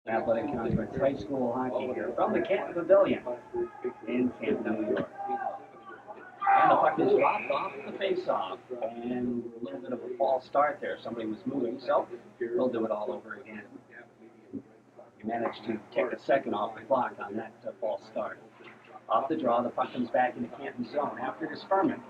Athletic Conference High School hockey here from the Canton Pavilion in Canton, New York. And the puck is dropped off the face-off, and a little bit of a false start there. Somebody was moving, so we'll do it all over again. He managed to take a second off the clock on that false start. Off the draw, the puck comes back into Canton zone after disferment.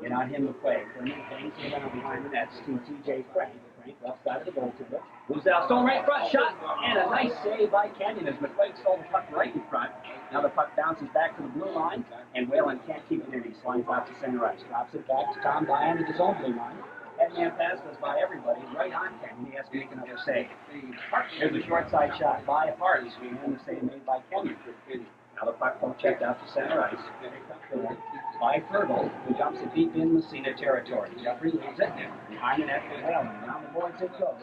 And on him, McQuaig. Bringing things around behind the nets to TJ Frank. Frank left side of the goaltender. Moves out, stone right front, shot, and a nice save by Canyon as McQuaig stole the puck right in front. Now the puck bounces back to the blue line, and Whalen can't keep it in. He slides out to center ice. Drops it back to Tom Diane at his own blue line. Headman pass goes by everybody, right on Canyon. He has to make another save. There's a short side shot by Hart, and the save made by Canyon. Now the puck checked out to center ice. By Fergal, who dumps it deep in Massena territory. Jeffrey leaves it. Behind the net for Whalen. Down the boards it goes.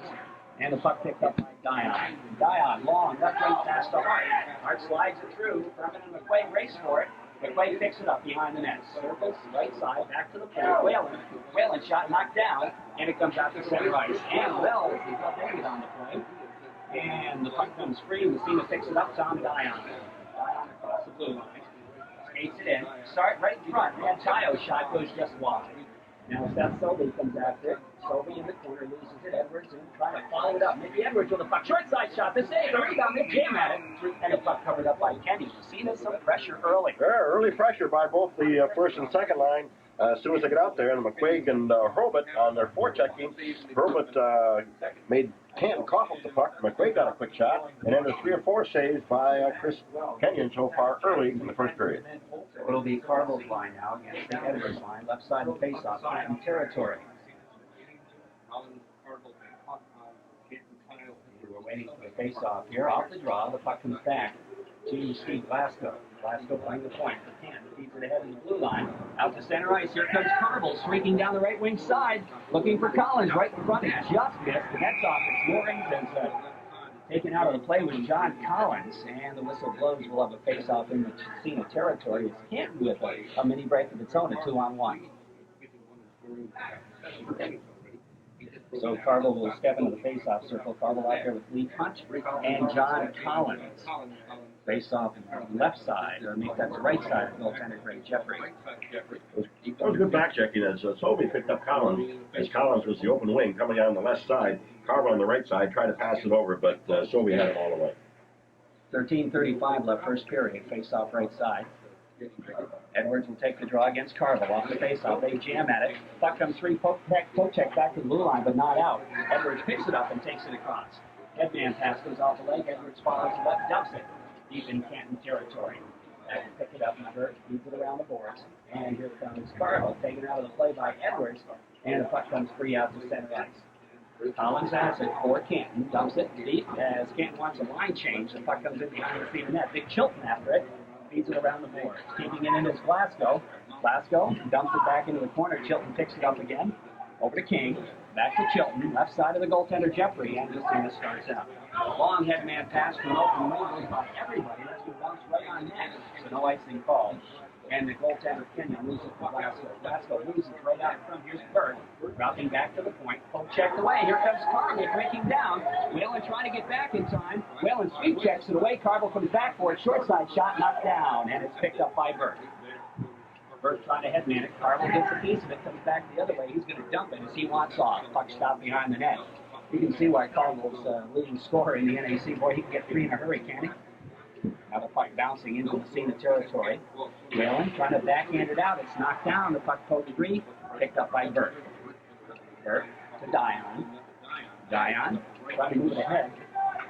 And the puck picked up by Dion. Dion, long, left wing pass to Hart. Hart slides it through. Furman and McQuaig race for it. McQuaig picks it up behind the net. Circles, right side, back to the point. Whalen shot knocked down, and it comes out to center ice. And Wells is upended on the play. And the puck comes free. Massena picks it up. Tom Dion. Dion across the blue line. Skates it in. Start right in front. And Tayo's shot goes just wide. Now Seth Sobey comes after it. Sobey in the corner loses it. Edwards in trying to follow it up. Maybe Edwards with a puck. Short side shot. The save. The rebound. They jam at it. And the puck covered up by Kenny. Massena some pressure early. Yeah, early pressure by both the first and second line. As soon as they get out there, and McQuaig and Hurlbut on their forechecking, Hurlbut made Canton cough up the puck. McQuaig got a quick shot, and then there's 3 or 4 saves by Chris Kenyon so far early in the first period. It'll be Carville's line now against the Edwards line, left side of the faceoff, Canton territory. We're waiting for the faceoff here. Off the draw, the puck comes back to Steve Glasgow. Glasgow playing the point for Canton. Feeds it ahead in the blue line. Out to center ice. Here comes Carville streaking down the right wing side. Looking for Collins right in front. He just missed. The net's off its moorings and taken out of the play with John Collins. And the whistle blows. We'll have a face-off in the Massena territory. It's Canton with a mini break of its own, a 2-on-1. So Carville will step into the face-off circle. Carville out there with Lee Hunt and John Collins. Face-off on the left side, or make that the right side of goaltender Greg Jeffrey. That was good back checking as Sobey picked up Collins, as Collins was the open wing coming out on the left side. Carville on the right side tried to pass it over, but Sobey had him all the way. 13:35 left first period. Face-off right side. Edwards will take the draw against Carville off the face-off. They jam at it. Puck comes free. Pochek back to the blue line, but not out. Edwards picks it up and takes it across. Headman pass goes off the leg. Edwards follows left, dumps it deep in Canton territory. Back to pick it up, number, feeds it around the boards. And here comes Carville, taken out of the play by Edwards. And the puck comes free out to center ice. Collins has it for Canton. Dumps it deep as Canton wants a line change. The puck comes in behind the seat of net. Big Chilton after it. Feeds it around the boards. Keeping it in is Glasgow. Glasgow dumps it back into the corner. Chilton picks it up again. Over to King. Back to Chilton. Left side of the goaltender Jeffrey. And Massena starts out. Long headman pass from an open wing goes by everybody. That's going to bounce right on net. So no icing called. And the goaltender Kenyon moves it to Glasgow. Glasgow moves it right out in front. Here's Burt. Dropping back to the point. Poke checked away. Here comes Carville breaking down. Whalen trying to get back in time. Whalen sweep checks it away. Carville comes back for it. Short side shot knocked down. And it's picked up by Burt. Burt trying to headman it. Carville gets a piece of it. Comes back the other way. He's going to dump it as he wants off. Puck stopped behind the net. You can see why Carville's leading scorer in the NAC. Boy, he can get 3 in a hurry, can't he? Now the puck bouncing into Massena territory. Whalen trying to backhand it out. It's knocked down. The puck poked free. Picked up by Burt. Burt to Dion. Dion trying to move it ahead.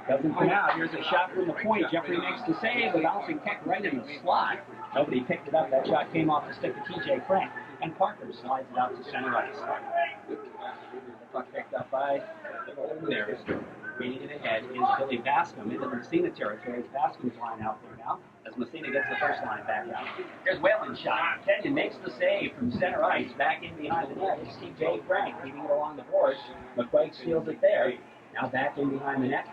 Doesn't come out. Here's a shot from the point. Jeffrey makes the save. The bouncing kick right in the slot. Nobody picked it up. That shot came off the stick of TJ Frank. And Parker slides it out to center ice. The puck picked up by the Bears. Reading it ahead is Billy Bascom into the Massena territory. It's Bascom's line out there now as Massena gets the first line back out. Here's Whalen's shot. Kenyon makes the save from center ice. Back in behind the net is TJ Frank keeping it along the boards. McQuaig steals it there. Now back in behind the net.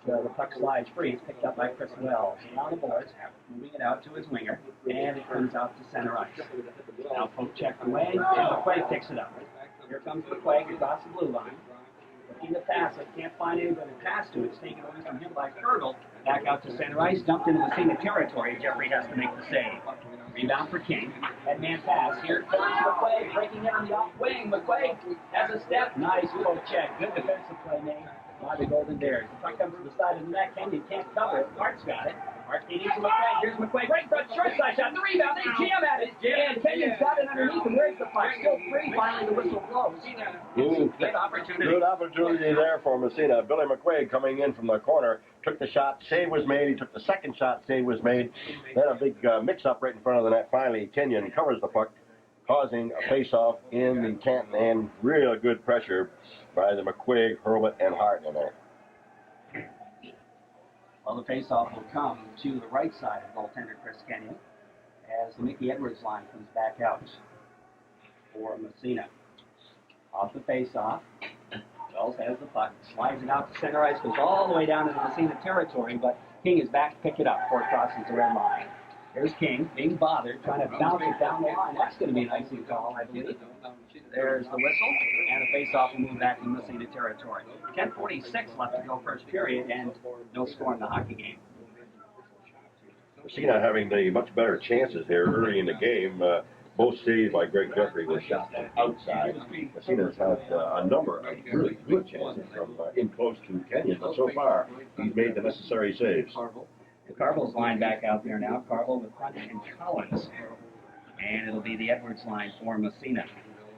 As the puck slides free, it's picked up by Chris Wells. On the boards, moving it out to his winger, and it comes out to center ice. Now poke checked away, and McQuaig picks it up. Here comes McQuaig across the blue line. looking to pass it, can't find anybody to pass to. It's taken away from him by Fergal. Back out to center ice, dumped into Massena territory. Jeffrey has to make the save. Rebound for King. Headman pass. Here comes McQuaig, breaking in on the off wing. McQuaig has a step. Nice poke check. Good defensive play made by the Golden Bears. The puck comes to the side of the net. Kenyon can't cover it. Hart's got it. Hart feeding to McQuaig. Here's McQuaig. Right in front. Short side shot. The rebound. They jam at it. And Kenyon's got it underneath him. Where's the puck? Still free. Finally, the whistle blows. Good opportunity. Good opportunity there for Massena. Billy McQuaig coming in from the corner. Took the shot. Save was made. He took the second shot. Save was made. Then a big mix-up right in front of the net. Finally, Kenyon covers the puck, causing a face-off in the Canton end. Real good pressure by the McQuaig, Hurlbut, and Hart in there. Well, the face-off will come to the right side of goaltender Chris Kenyon as the Mickey Edwards line comes back out for Massena. Off the face-off, Wells has the puck, slides it out to center ice, goes all the way down into Massena territory, but King is back to pick it up before it crosses the red line. There's King, being bothered, trying to bounce it down the line. That's going to be an icing call, I believe. There's the whistle, and the face-off will move back to Massena territory. 10:46 left to go first period, and no score in the hockey game. Massena having the much better chances here early in the game. Both saves by Greg Jeffrey were shot from outside. Massena's had a number of really good chances from in close to Kenyon, but so far he's made the necessary saves. Carville's line back out there now. Carville with Hunt and Collins. And it'll be the Edwards line for Massena.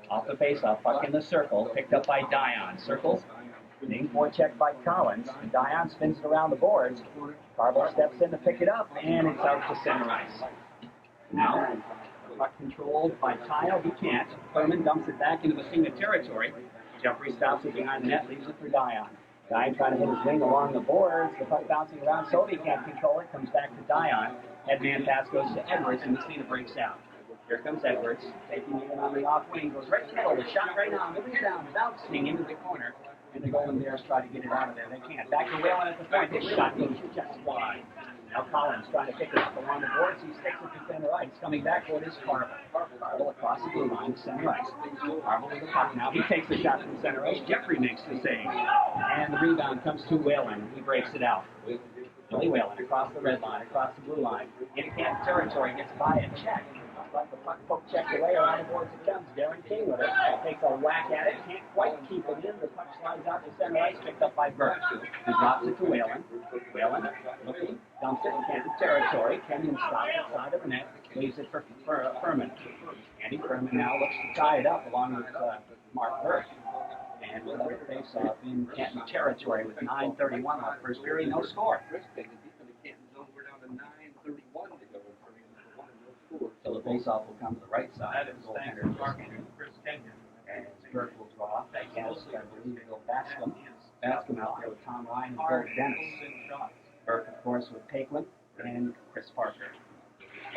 Off the faceoff, puck in the circle, picked up by Dion. Circles, being forechecked by Collins. Dion spins it around the boards. Carville steps in to pick it up, and it's out to center ice. Now, puck controlled by Tile. He can't. Furman dumps it back into Massena territory. Jeffrey stops it behind the net, leaves it for Dion. Dion trying to hit his wing along the boards. The puck bouncing around. Sobey can't control it. Comes back to Dion. Headman pass goes to Edwards, and Massena breaks out. Here comes Edwards, taking it on the off wing. Goes right to the middle. The shot right on. The rebound bouncing into the corner. And the Golden Bears try to get it out of there. They can't. Back to Whalen at the point. His shot goes just wide. Now Collins trying to pick it up along the boards. He sticks it to center ice. Coming back for it is Carville. Carville across the blue line to center ice. Carville with the puck now. He takes the shot from center ice. Jeffrey makes the save. And the rebound comes to Whalen. He breaks it out. Billy Whalen across the red line, across the blue line. In Canton territory, gets by a check. But the puck poke checked away around the boards it comes. Darren King with it. Takes a whack at it. Can't quite keep it in. The puck slides out to center ice, picked up by Burke. He drops it to Whalen. Whalen looking, dumps it in Canton territory. Kenyon stops at the side of the net. Leaves it for Furman. Andy Furman now looks to tie it up along with Mark Burke. And we'll have a face-off in Canton territory with 9:31 left first period. No score. So the face-off will come to the right side. That is Chris Kenyon. And Burke will draw. That has, I believe, Bill Bascom. Bascom out there with Tom Ryan and Bill Dennis. Burke, of course, with Paquin and Chris Parker.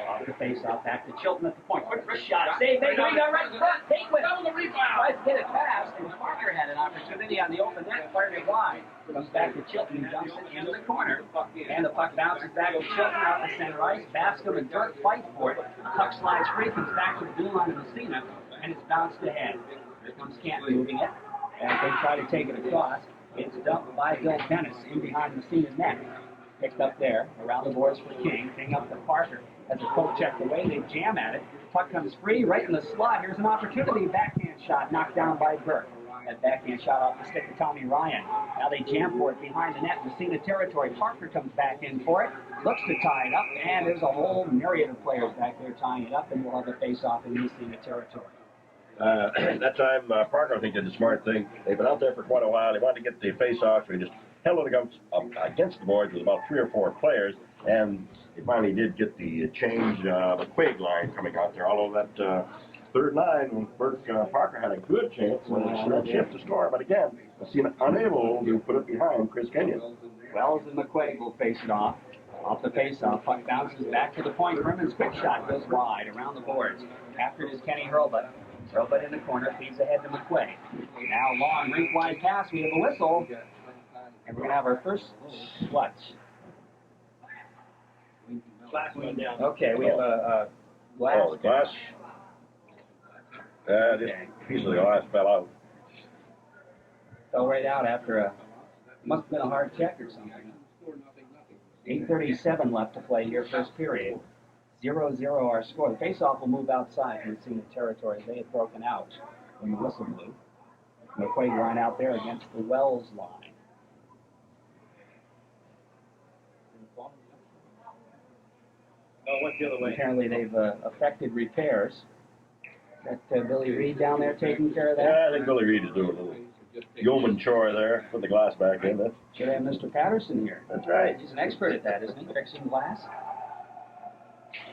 Off the face-off, back to Chilton at the point. Quick wrist shot. Save. They got right in front. Paquin tries to get it past, and Parker had an opportunity on the open net, fired it wide. Comes back to Chilton, and dumps it into the corner. And the puck bounces back to Chilton out to center ice. Bascom and Dirk fight for it. The puck slides free, comes back to the blue line of Massena, and it's bounced ahead. Here comes Canton moving it. As they try to take it across, it's dumped by Bill Dennis in behind Massena's net. Picked up there, around the boards for King. King up to Parker. As the poke checked away, they jam at it. Puck comes free, right in the slot. Here's an opportunity. Backhand shot knocked down by Burke. That backhand shot off the stick of Tommy Ryan. Now they jam for it behind the net. Massena territory. Parker comes back in for it. Looks to tie it up. And there's a whole myriad of players back there tying it up. And we'll have a face-off in Massena territory. That time, Parker, I think, did the smart thing. They've been out there for quite a while. They wanted to get the face-off, so he just held it against the boards with about 3 or 4 players, and they finally did get the change, the Quaig line coming out there. Although that third line, when Burke Parker had a good chance, shift to score, but again, Massena unable to put it behind Chris Kenyon. Wells and McQuaig will face it off. Off the face-off, puck bounces back to the point. Herman's quick shot goes wide around the boards. After it is Kenny Hurlbut. Hurlbut in the corner, feeds ahead to McQuaig. Now long, rink-wide pass. We have a whistle. And we're going to have our first, what? Okay, we have a glass. Oh, the glass? This piece of the glass fell out. Fell right out after must have been a hard check or something. 8:37 left to play here, first period. 0-0 our score. The faceoff will move outside from Massena territory. They had broken out when the whistle blew. McQuaid line out there against the Wells line. Oh, went the other way. Apparently they've effected repairs. That Billy Reed down there taking care of that? Yeah, I think Billy Reed is doing a little yeoman chore there. Put the glass back in. Should have Mr. Patterson here. That's right. He's an expert at that, isn't he? Fixing glass.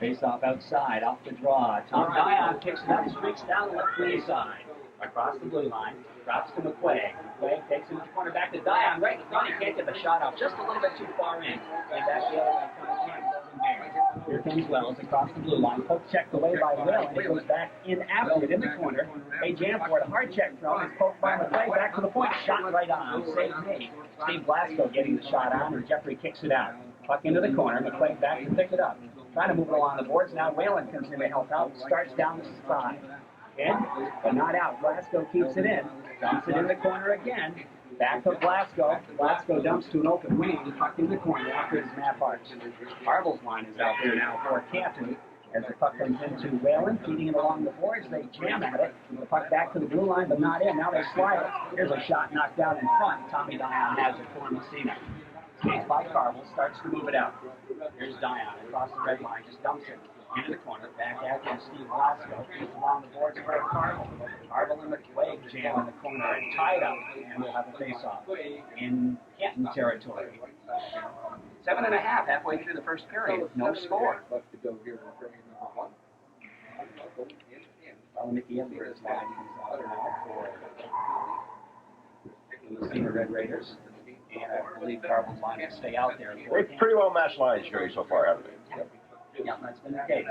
Face off outside, off the draw. Tom Dion kicks it up, streaks down the left wing side. Across the blue line, drops to McQuaig. McQuaig takes him to the corner, back to Dion. Right in front, he can't get the shot off. Just a little bit too far in. And back the other way comes Canton, doesn't dare. Here comes Wells across the blue line. Poke checked away by Will, and he goes back in after it in the corner. They jam for it. A hard check throw. It's poked by McQuaig. Back to the point. Shot right on. Save me. Steve Blasco getting the shot on, and Jeffrey kicks it out. Puck into the corner. McQuaig back to pick it up. Trying to move it along the boards. Now Whalen comes in to help out. Starts down the side. In, but not out. Blasco keeps it in. Dumps it in the corner again. Back to Blasco. Blasco dumps to an open wing. Puck in the corner after his Matt Hart's. Harville's line is out there now for Canton. As the puck comes into Whalen, feeding it along the boards, they jam at it. The puck back to the blue line, but not in. Now they slide it. Here's a shot knocked down in front. Tommy Dion has it for Massena. Skates by Carville, starts to move it out. Here's Dion across the red line, just dumps it into the corner. Back out to Steve Blasco. Feeds along the boards for Carville. Carville and McQuaig jam in the corner and tied up, and we'll have a face-off in Canton territory. 7.5 halfway through the first period. No score. Well, Mickey Edwards line comes out now for the Massena Red Raiders. And I believe Carville's line will stay out there. They've pretty well matched lines, Jerry, so far, haven't they? Yeah, that's been the case.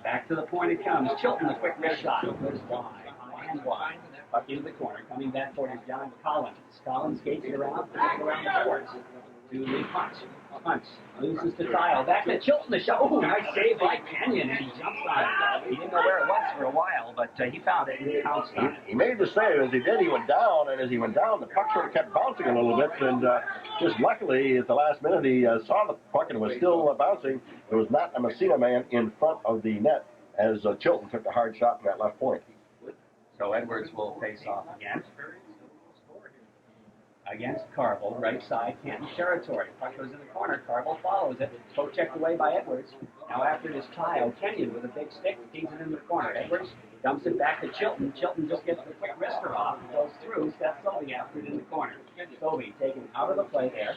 Back to the point it comes. Chilton, the quick wrist shot. Goes wide. And wide. Puck into the corner. Coming back toward his John Collins. Collins skates it around the boards. To the punch. Punch. Loses to Kyle. Back to Chilton. The shot. Oh, nice save by Kenyon. And he jumps on it. He didn't know where it was for a while, but he found it and he pounced on it. He made the save. As he did, he went down. And as he went down, the puck sort of kept bouncing a little bit. And just luckily, at the last minute, he saw the puck and it was still bouncing. There was not a Massena man in front of the net as Chilton took the hard shot from that left point. So Edwards will face off again. Against Carville, right side, Canton territory. Puck goes in the corner. Carville follows it. Poke checked away by Edwards. Now after this tie, Kenyon with a big stick feeds it in the corner. Edwards dumps it back to Chilton. Chilton just gets the quick wrister off, goes through, steps Sobey after it in the corner. Sobey taken out of the play there.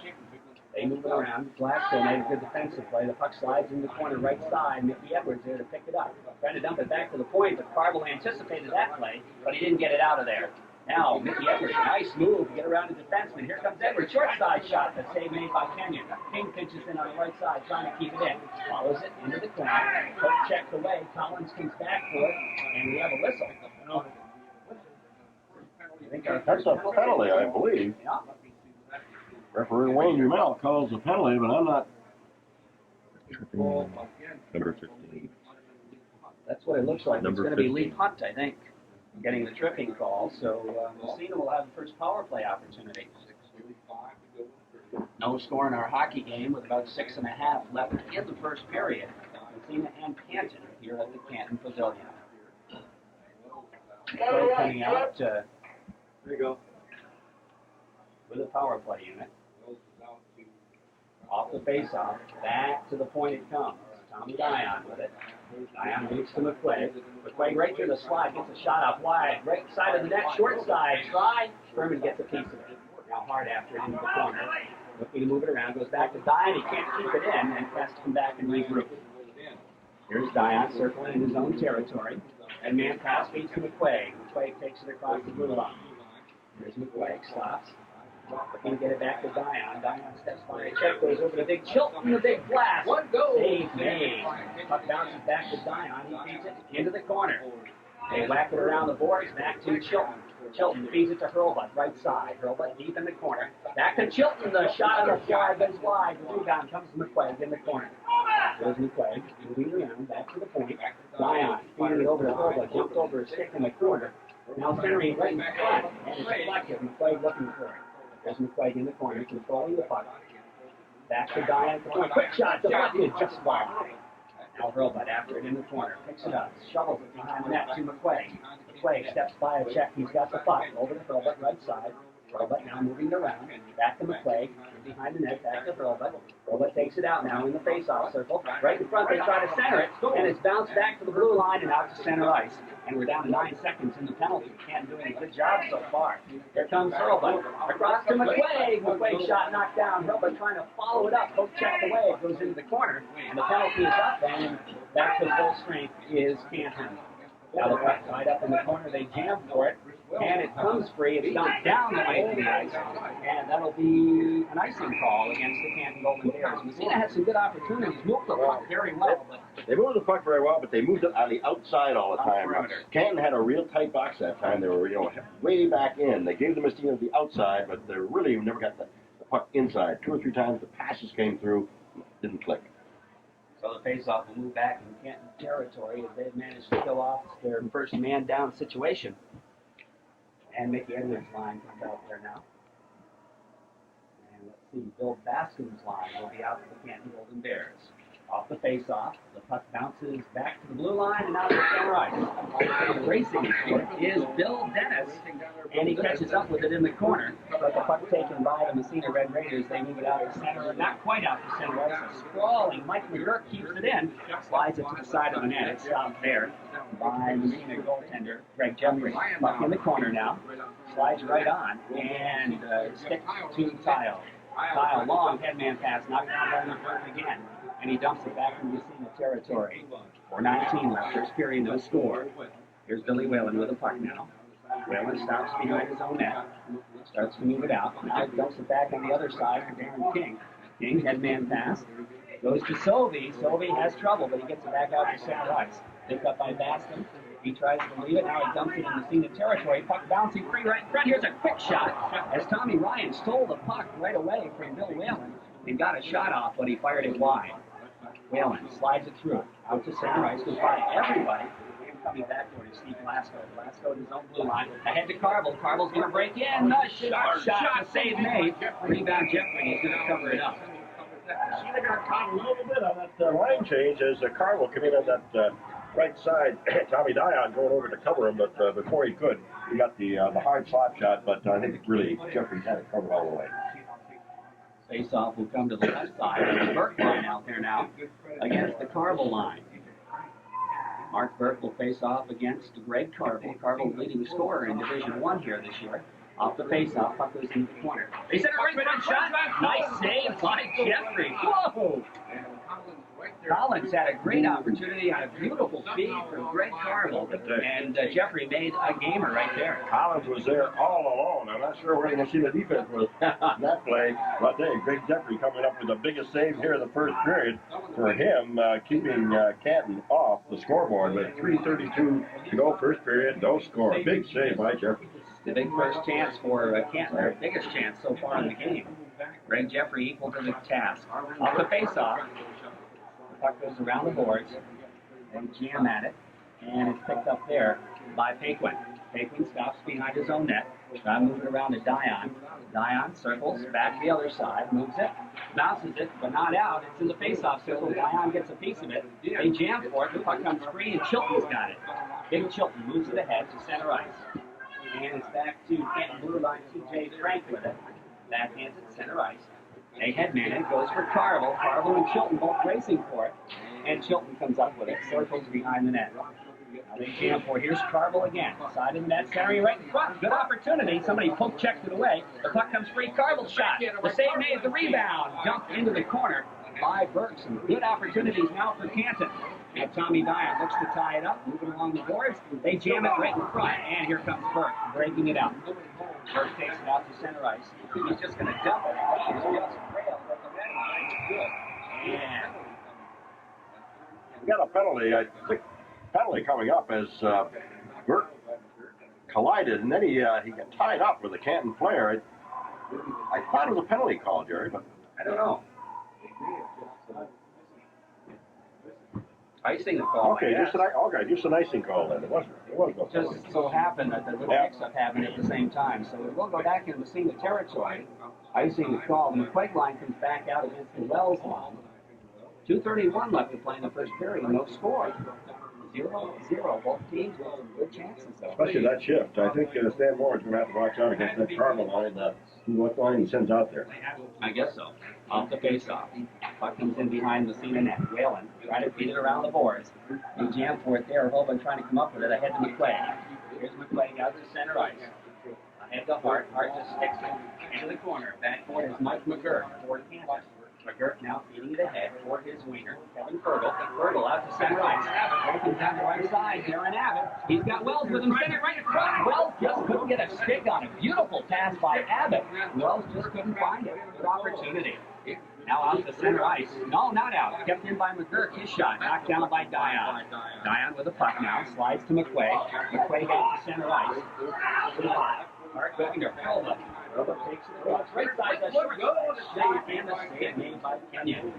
They move it around. Blasco made a good defensive play. The puck slides in the corner right side. Mickey Edwards there to pick it up. Trying to dump it back to the point, but Carville anticipated that play, but he didn't get it out of there. Now, Mickey Edwards, nice move to get around the defenseman. Here comes Edwards, short side shot. The save made by Kenyon. King pitches in on the right side, trying to keep it in. Follows it into the corner. Poke checked away. Collins comes back for it, and we have a whistle. That's a penalty, I believe. Yeah. Referee Wayne Dumel calls a penalty, but I'm not. Number 15. That's what it looks like. Number it's going to be 15. Lee Hunt, I think, getting the tripping call. So Massena will have the first power play opportunity. No score in our hockey game with about 6.5 left in the first period. Massena and Canton here at the Canton Pavilion. Play coming out There you go. with a power play unit. Off the face-off, back to the point it comes. Tommy Dion with it. Dion moves to McQuaig. McQuaig right through the slot, gets a shot off wide. Right side of the net, short side, try. Furman gets a piece of it. Now hard after it into the corner. Looking to move it around, goes back to Dion. He can't keep it in and has to come back and regroup. Here's Dion circling in his own territory. And man pass feeds to McQuaig. McQuaig takes it across the blue line. Here's McQuaig, stops. Looking to get it back to Dion. Dion steps by a check, goes over to Big Chilton, the big blast. Save made. Puck bounces back to Dion. He feeds it into the corner. They whack it around the boards, back to Chilton. Chilton feeds it to Hurlbut, right side. Hurlbut deep in the corner. Back to Chilton. The shot on the fly goes wide. The rebound comes to McQuaig in the corner. There's McQuaig moving around, back to the point. Dion feeding it over to Hurlbut. Jumped over a stick in the corner. Now centering right in front, and it's deflected. McQuaig looking for it. There's McQuaig in the corner, controlling the puck. Back to Diane. Quick shot, deflected, just wide. Now Hurlbut after it in the corner, picks it up, shovels it behind the net to McQuaig. McQuaig steps by a check, he's got the puck, over to Hurlbut, right side. Hurlbut now moving around, back to McQuaig, behind the net, back to Hurlbut. Hurlbut takes it out now in the face-off circle. Right in front, they try to center it, and it's bounced back to the blue line and out to center ice. And we're down to 9 seconds in the penalty. Can't do any good job so far. Here comes Hurlbut. Across to McQuaig. McQuaig shot knocked down. Hurlbut trying to follow it up. Poke checked away. It goes into the corner. And the penalty is up. And back to full strength is Canton. Now the puck tied up in the corner. They jam for it. And it comes free. It's dumped down the length of the ice. And that'll be an icing call against the Canton Golden Bears. Massena had some good opportunities. Moved the puck very well. But they moved the puck very well, but they moved it on the outside all the time. Canton had a real tight box that time. They were, way back in. They gave the Massena the outside, but they really never got the puck inside. 2 or 3 times the passes came through, didn't click. So the face-off will move back in Canton territory as they've managed to kill off their first man-down situation. And Mickey Edwards' line comes out there now. And let's see, Bill Bascom's line will be out for the Canton Golden Bears. Off the face-off, the puck bounces back to the blue line and out to center ice. Racing for it is Bill Dennis, and he catches up with it in the corner. But the puck taken by the Massena Red Raiders, they move it out to center, not quite out to center ice. A sprawling Mike McGurk keeps it in, slides it to the side of the net. It's stopped there by Massena goaltender Greg Jeffrey. Puck in the corner now, slides right on, and sticks to Tile. Tile, long headman pass, knocked down by McGurk again. And he dumps it back into Massena territory. 4:19 left, first period, no score. Here's Billy Whalen with a puck now. Whalen stops behind his own net, starts to move it out. Now he dumps it back on the other side for Darren King. King, headman pass, goes to Sovey. Sovey has trouble, but he gets it back out to center ice. Picked up by Bascom. He tries to leave it, now he dumps it in Massena territory. Puck bouncing free right in front. Here's a quick shot as Tommy Ryan stole the puck right away from Bill Whalen and got a shot off when he fired it wide. Whalen slides it through, out to center ice, goes by everybody. And coming back toward Steve Glasgow. Glasgow in his own blue line. Ahead to Carville. Carville's going to break in. Shot, the save made. Rebound Jeffrey. He's going to cover it up. Massena got caught a little bit on that line change as Carville came in on that right side. Tommy Dion going over to cover him, but before he could, he got the hard slap shot, but I think really Jeffrey had it covered all the way. Face-off will come to the left side. There's Burke line out there now against the Carville line. Mark Burke will face off against Greg Carville. Carville's leading scorer in Division I here this year. Off the face-off, puck goes into the corner. They sent a right front shot. Nice save by Jeffrey. Whoa! Collins had a great opportunity on a beautiful feed from Greg Carville, and Jeffrey made a gamer right there. Collins was there all alone. I'm not sure where the Massena defense was on that play, but hey, Greg Jeffrey coming up with the biggest save here in the first period for him, keeping Canton off the scoreboard. But 3:32 to go, first period, no score. Big save by Jeffrey. The big first chance for Canton, their biggest chance so far in the game. Greg Jeffrey equal to the task. Off the face-off. Puck goes around the boards. They jam at it, and it's picked up there by Paquin. Paquin stops behind his own net. Try to move it around to Dion. Dion circles back the other side, moves it, bounces it, but not out. It's in the face-off circle. Dion gets a piece of it. They jam for it. The puck comes free, and Chilton's got it. Big Chilton moves it ahead to center ice. And it's back to Canton blue line T.J. Frank with it. Backhands it center ice. A headman it goes for Carville. Carville and Chilton both racing for it. And Chilton comes up with it. Circles behind the net. Now they jam for it. Here's Carville again. Side of the net, centering right in front. Good opportunity. Somebody poke checked it away. The puck comes free. Carville shot. The save made the rebound. Dumped into the corner by Burke. Some good opportunities now for Canton. And Tommy Dion looks to tie it up. Moving along the boards. They jam it right in front. And here comes Burke, breaking it out. Burke takes it out to center ice. He's just going to dump it. He's just railed at the red line. Good. And we got a penalty. I think penalty coming up as Burke collided, and then he got tied up with a Canton player. I thought it was a penalty call, Jerry, but I don't know. Icing the call. Okay, just an icing call then. It was no penalty. Just so happened that the little mix-up happened at the same time. So we'll go back into Massena territory. Icing the call. The McQuaig line comes back out against the Wells line. 2:31 left to play in the first period. No score. 0-0. Both teams with some good chances, though. Especially that shift. I think Stan Moore's going to have to watch out against that Carmel line. What line he sends out there? I guess so. Off the face-off. Puck comes in behind Massena net. Whalen trying to feed it around the boards. He jammed for it there. Hoban trying to come up with it ahead to McQuaig. Here's McQuaig out to center ice. Ahead to Hart. Hart just sticks it into the corner. Backboard is Mike McGurk toward Canton. McGurk now feeding it ahead for his winger, Kevin Fergal. Fergal out to center ice. Opens down the right side. Darren Abbott. He's got Wells with him. Send it right across. Wells just couldn't get a stick on it. Beautiful pass by Abbott. Wells just couldn't find it. Good opportunity. Now out to center ice. No, not out. Kept in by McGurk. His shot knocked down by Dion. Dion with the puck now. Slides to McQuaig. McQuaig out to center ice. Hart going to Fergal. Fergal takes it across. Right side. The short goal. And the save made by Kenyon.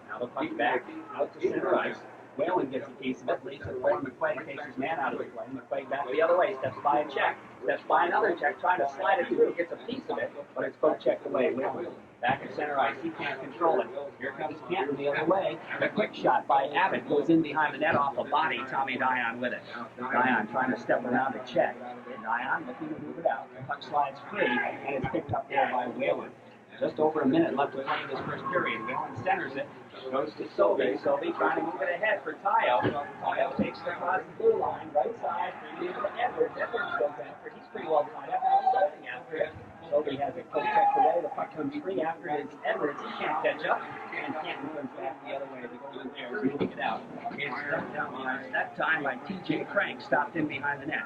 Now the puck back out to center ice. Whalen gets a piece of it, leaves it for McQuaig, takes his man out of the play. McQuaig back the other way, steps by a check, steps by another check, trying to slide it through, gets a piece of it, but it's both checked away. Whalen back at center ice, he can't control it. Here comes Canton the other way. The quick shot by Abbott goes in behind the net off a body. Tommy Dion with it. Dion trying to step around the check. Dion looking to move it out. The puck slides free, and it's picked up there by Whalen. Just over a minute left to play in this first period. Whalen centers it. Goes to Sobey. Sobey trying to move it ahead for Tayo. Tayo takes it across the blue line. Right side. Into Edwards. Edwards goes after. He's pretty well tied up. Sobey after it. Sobey has it coach checked away. The puck comes free after it. It's Edwards. He can't catch up. And Canton comes back the other way. The goal in there is moving it out. It's stepped down the ice. That time by TJ Crank. Stopped in behind the net.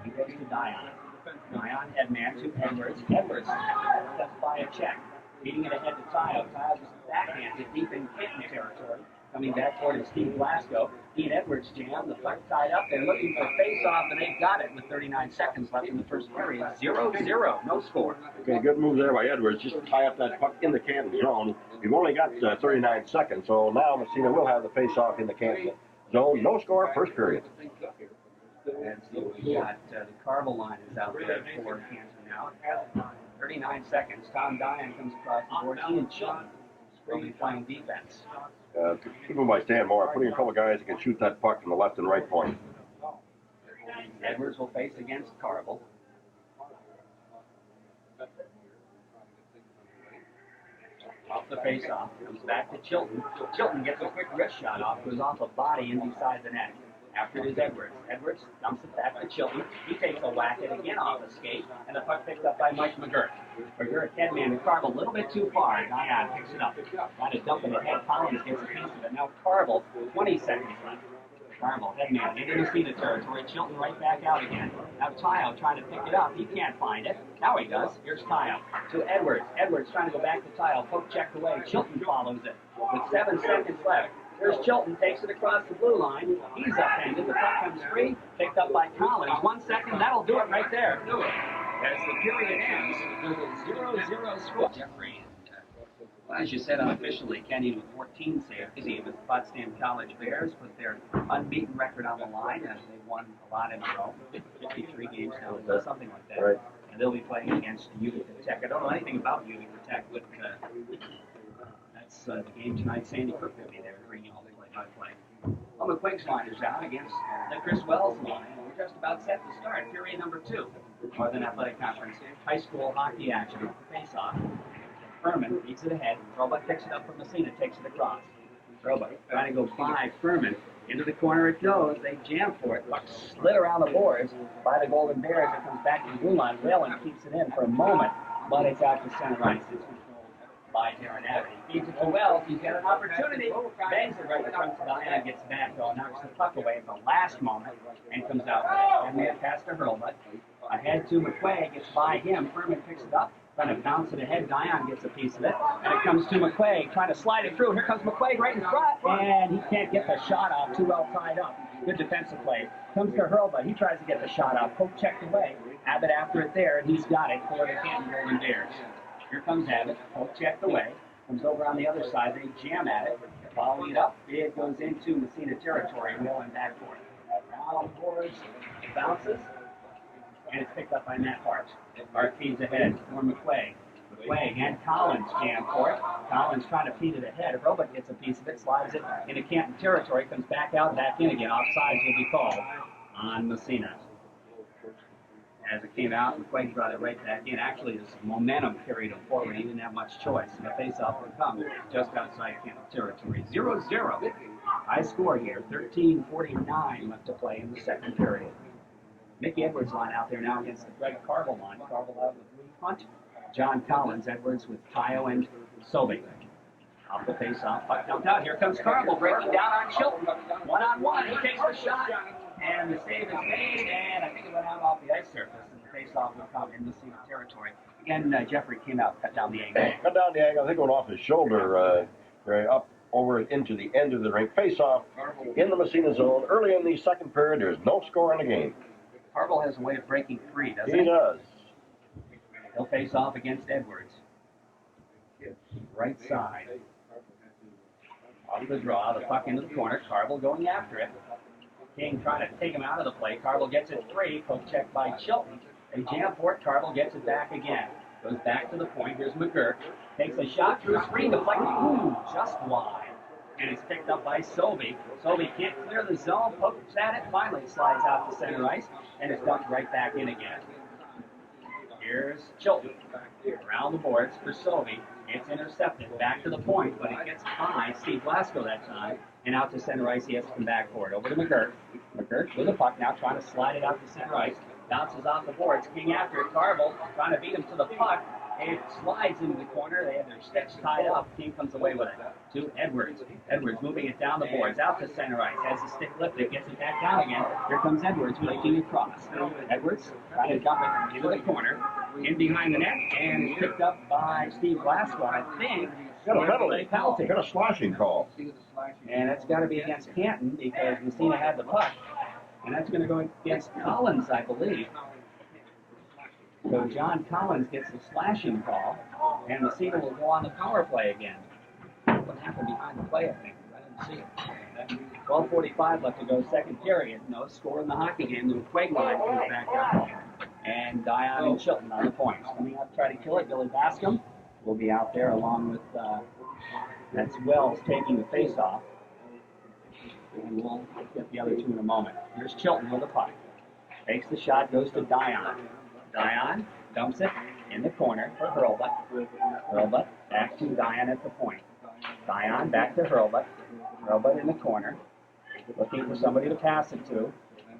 He goes to Dion. Dion headman to Edwards. Edwards steps by a check. Feeding it ahead to Tayo. Tayo just backhanded deep in Canton territory. Coming back toward Steve Glasgow. He and Edwards jam. The puck tied up. They're looking for face-off, and they've got it with 39 seconds left in the first period. 0-0. No score. Okay, good move there by Edwards. Just tie up that puck in the Canton zone. We've only got 39 seconds, so now Massena will have the face-off in the Canton zone. No score, first period. And so we got the Carvel line is out there for Canton now. 39 seconds. Tom Dion comes across the board. He and Chilton will be playing defense. Even by Stan Moore, putting a couple of guys that can shoot that puck from the left and right point. Edwards will face against Carvel. Off the face-off. Comes back to Chilton. Chilton gets a quick wrist shot off. Goes off a body in beside the net. After it is Edwards. Edwards dumps it back to Chilton. He takes a whack at again off a skate, and the puck picked up by Mike McGurk. McGurk, headman to Carvel, a little bit too far. Dion picks it up. Trying to dump it ahead. Collins gets a piece of it. Now Carvel, 20 seconds left. Carvel, headman, into Massena territory. Chilton right back out again. Now Tayo trying to pick it up. He can't find it. Now he does. Here's Tayo. To Edwards. Edwards trying to go back to Tayo. Poke checked away. Chilton follows it. With 7 seconds left. Here's Chilton, takes it across the blue line. He's upended. The puck comes free, picked up by Collins. 1 second, that'll do it right there. As the period ends, 0-0 score. Jeffrey, well, as you said unofficially, Kenyon with 14 saves. Busy with the Potsdam College Bears put their unbeaten record on the line, and they've won a lot in a row. 53 games now, something like that. Right. And they'll be playing against Utica Tech. I don't know anything about Utica Tech, but that's the game tonight. Sandy Cook will be there to bring you all the play-by-play. Well, McQuaig's line is out against the Chris Wells line. We're just about set to start period number 2. Northern Athletic Conference high school hockey action. Face-off. Furman beats it ahead. Roebuck picks it up from Massena, takes it across. Roebuck trying to go by Furman. Into the corner it goes. They jam for it. Puck slid around the boards by the Golden Bears. It comes back to the blue line. Whalen keeps it in for a moment, but it's out to center ice. It's controlled by Darren Abbott. He feeds it to Wells. He's got an opportunity. Bangs it right in front of Dion. Gets back, though. Knocks the puck away at the last moment and comes out with it. And we have pass to Hurlbut. Ahead to McQuaig. Gets by him. Furman picks it up. Trying to bounce it ahead. Dion gets a piece of it. And it comes to McQuaig. Trying to slide it through. Here comes McQuaig right in front. And he can't get the shot off. Too well tied up. Good defensive play. Comes to Hurlbut. He tries to get the shot off. Poke checked away. Abbott after it there. And he's got it for the Canton Golden Bears. Here comes Abbott. Poke checked away. Comes over on the other side. They jam at it. Following it up, it goes into Massena territory, Whalen backcourt. Around the boards, it bounces, and it's picked up by Matt Hart. Hart feeds ahead for McQuaig. McQuaig and Collins jam for it. Collins trying to feed it ahead. Robert gets a piece of it, slides it into Canton territory, comes back out, back in again. Offsides will be called on Massena. As it came out, McQuaig brought it right back in. Actually, this momentum carried him forward. He didn't have much choice. The face-off would come just outside Canton territory. 0-0. High score here. 13:49 left to play in the second period. Mickey Edwards line out there now against the Greg Carville line. Carville out with Lee Hunt, John Collins, Edwards with Tayo and Sobey. Off the face-off, puck dumped out. Here comes Carville breaking down on Chilton. One-on-one, he takes the shot, and the save is made, and I think it went out off the ice surface, and the face-off will come in Massena territory. Again, Jeffrey came out, cut down the angle. Cut down the angle, I think it went off his shoulder, up over into the end of the rink. Face-off in the Massena zone. Early in the second period, there's no score in the game. Carville has a way of breaking free, doesn't he? He does. He'll face off against Edwards. Right side. Off the draw, the puck into the corner. Carville going after it. King trying to take him out of the play. Carville gets it free. Poke check by Chilton. They jam for it. Carville gets it back again. Goes back to the point. Here's McGurk. Takes a shot through screen. Deflected. Ooh, just wide. And it's picked up by Sobey. Sobey can't clear the zone. Pokes at it. Finally slides out to center ice. And it's dumped right back in again. Here's Chilton. Around the boards for Sobey. It's intercepted. Back to the point, but it gets by Steve Blasco that time. And out to center ice, he has to come back for it. Over to McGurk. McGurk with the puck now, trying to slide it out to center ice. Bounces off the boards. King after it. Carville trying to beat him to the puck. It slides into the corner. They have their sticks tied up. King comes away with it. To Edwards. Edwards moving it down the boards. Out to center ice. Has the stick lifted. Gets it back down again. Here comes Edwards breaking across. Edwards trying to dump it into the corner. In behind the net. And it's picked up by Steve Blasco. I think. Got a penalty. Got a slashing call. And that's got to be against Canton because Massena had the puck. And that's going to go against Collins, I believe. So John Collins gets the slashing call, and Massena will go on the power play again. What happened behind the play, I think? I didn't see it. 12:45 left to go, second period. No score in the hockey game. The McQuaig line comes back out. And Dion and Chilton on the points. Coming up to try to kill it, Billy Bascom will be out there along with, that's Wells taking the face-off. And we'll get the other two in a moment. Here's Chilton with the puck. Takes the shot, goes to Dion. Dion dumps it in the corner for Hurlbut. Hurlbut back to Dion at the point. Dion back to Hurlbut. Hurlbut in the corner. Looking for somebody to pass it to.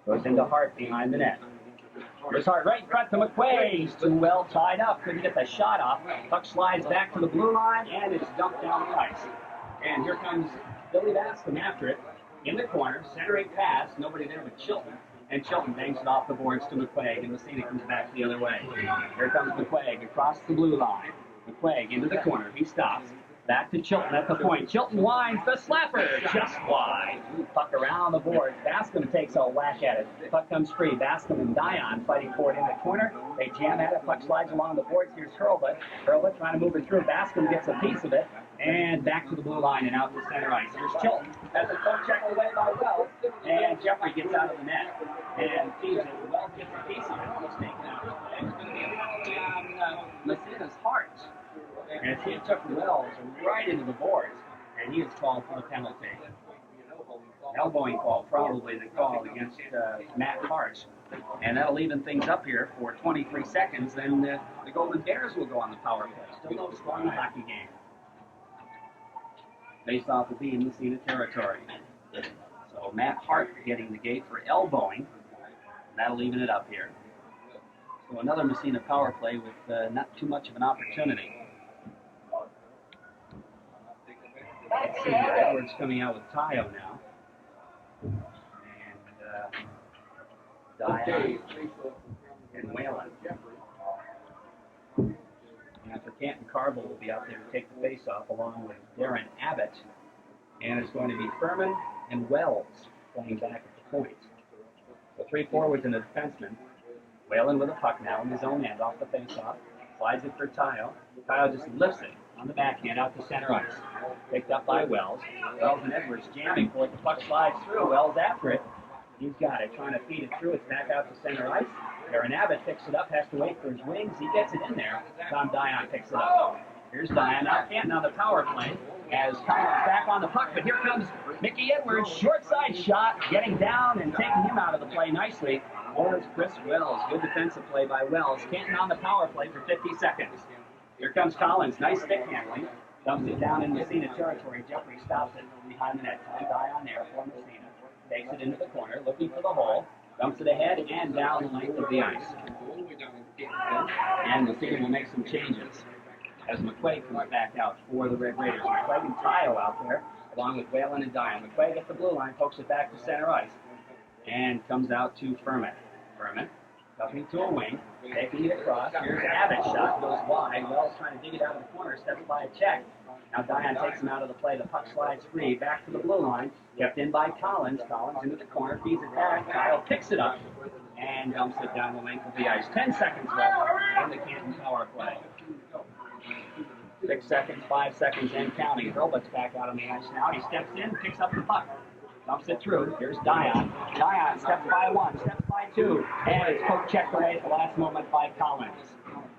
Goes into Hart behind the net. Here's Hart right in front to McQuaig. He's too well tied up. Couldn't get the shot off. Puck slides back to the blue line, and it's dumped down the ice. And here comes Billy Bascom after it. In the corner, centering pass. Nobody there but Chilton. And Chilton bangs it off the boards to McQuaig, and Massena comes back the other way. Here comes McQuaig across the blue line. McQuaig into the corner. He stops. Back to Chilton at the point. Chilton winds the slapper just wide. Puck around the boards. Bascom takes a whack at it. Puck comes free. Bascom and Dion fighting for it in the corner. They jam at it. Puck slides along the boards. Here's Hurlbut. Hurlbut trying to move it through. Bascom gets a piece of it. And back to the blue line and out to center ice. Here's Chilton. Has a poke check away by Wells. And Jeffrey gets out of the net. And feeds it. Wells gets a piece of it. Almost taken out. It's going to be a penalty on Massena's Hart. And he took Wells right into the boards, and he is called for the penalty. Elbowing call, probably the call against Matt Hart. And that'll even things up here for 23 seconds. Then the Golden Bears will go on the power play. Still no score in the hockey game. Face-off will be in Massena territory. So Matt Hart getting the gate for elbowing. And that'll even it up here. So another Massena power play with not too much of an opportunity. Let's see here. Edwards coming out with Tayo now. And Dion and Whalen. And for Canton, Carville will be out there to take the face-off along with Darren Abbott. And it's going to be Furman and Wells playing back at the point. So 3 forwards and a defenseman. Whalen with a puck now in his own end off the face-off. Slides it for Tayo. Tayo just lifts it. on the backhand out to center ice. Picked up by Wells. Wells and Edwards jamming for it. The puck slides through. Wells after it. He's got it, trying to feed it through. It's back out to center ice. Aaron Abbott picks it up, has to wait for his wings. He gets it in there. Tom Dion picks it up. Here's Dion. Now Canton on the power play as Collins back on the puck, but here comes Mickey Edwards. Short side shot, getting down and taking him out of the play nicely. Was Chris Wells. Good defensive play by Wells. Canton on the power play for 50 seconds. Here comes Collins. Nice stick handling. Dumps it down in Massena territory. Jeffrey stops it behind the net. Tom Dion there for Massena. Takes it into the corner, looking for the hole. Dumps it ahead and down the length of the ice. And Massena will make some changes as McQuaig comes back out for the Red Raiders. McQuaig and Tayo out there, along with Whalen and Dion. McQuaig at the blue line, pokes it back to center ice, and comes out to Furman. Furman, dumping to a wing, taking it across. Here's Abbott's shot, goes wide. Wells trying to dig it out of the corner, steps by a check. Now Dion takes him out of the play. The puck slides free, back to the blue line. Kept in by Collins. Collins into the corner, feeds it back. Kyle picks it up and dumps it down the length of the ice. 10 seconds left in the Canton power play. 6 seconds, 5 seconds, and counting. Hurlbut's back out on the ice now. He steps in, picks up the puck, dumps it through. Here's Dion. Dion steps by one, steps by two, and it's poke checked away at the last moment by Collins.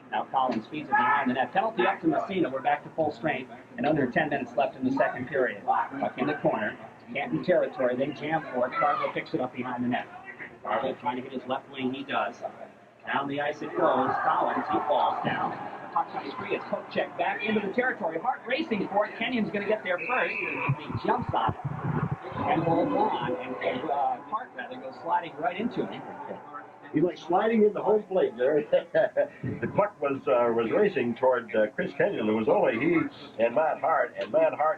Now Collins feeds it behind the net. Penalty up to Massena. We're back to full strength, and under 10 minutes left in the second period. Puck in the corner. Canton territory. They jam for it. Cargill picks it up behind the net. Cargill trying to hit his left wing. He does. Down the ice it goes. Collins, he falls down. The puck comes free. It's poke check back into the territory. Hart racing for it. Kenyon's going to get there first. He jumps on it and holds on. And Hart, rather, goes sliding right into him. He's like sliding in the home plate there. The puck was racing toward Chris Kenyon. It was only he and Matt Hart,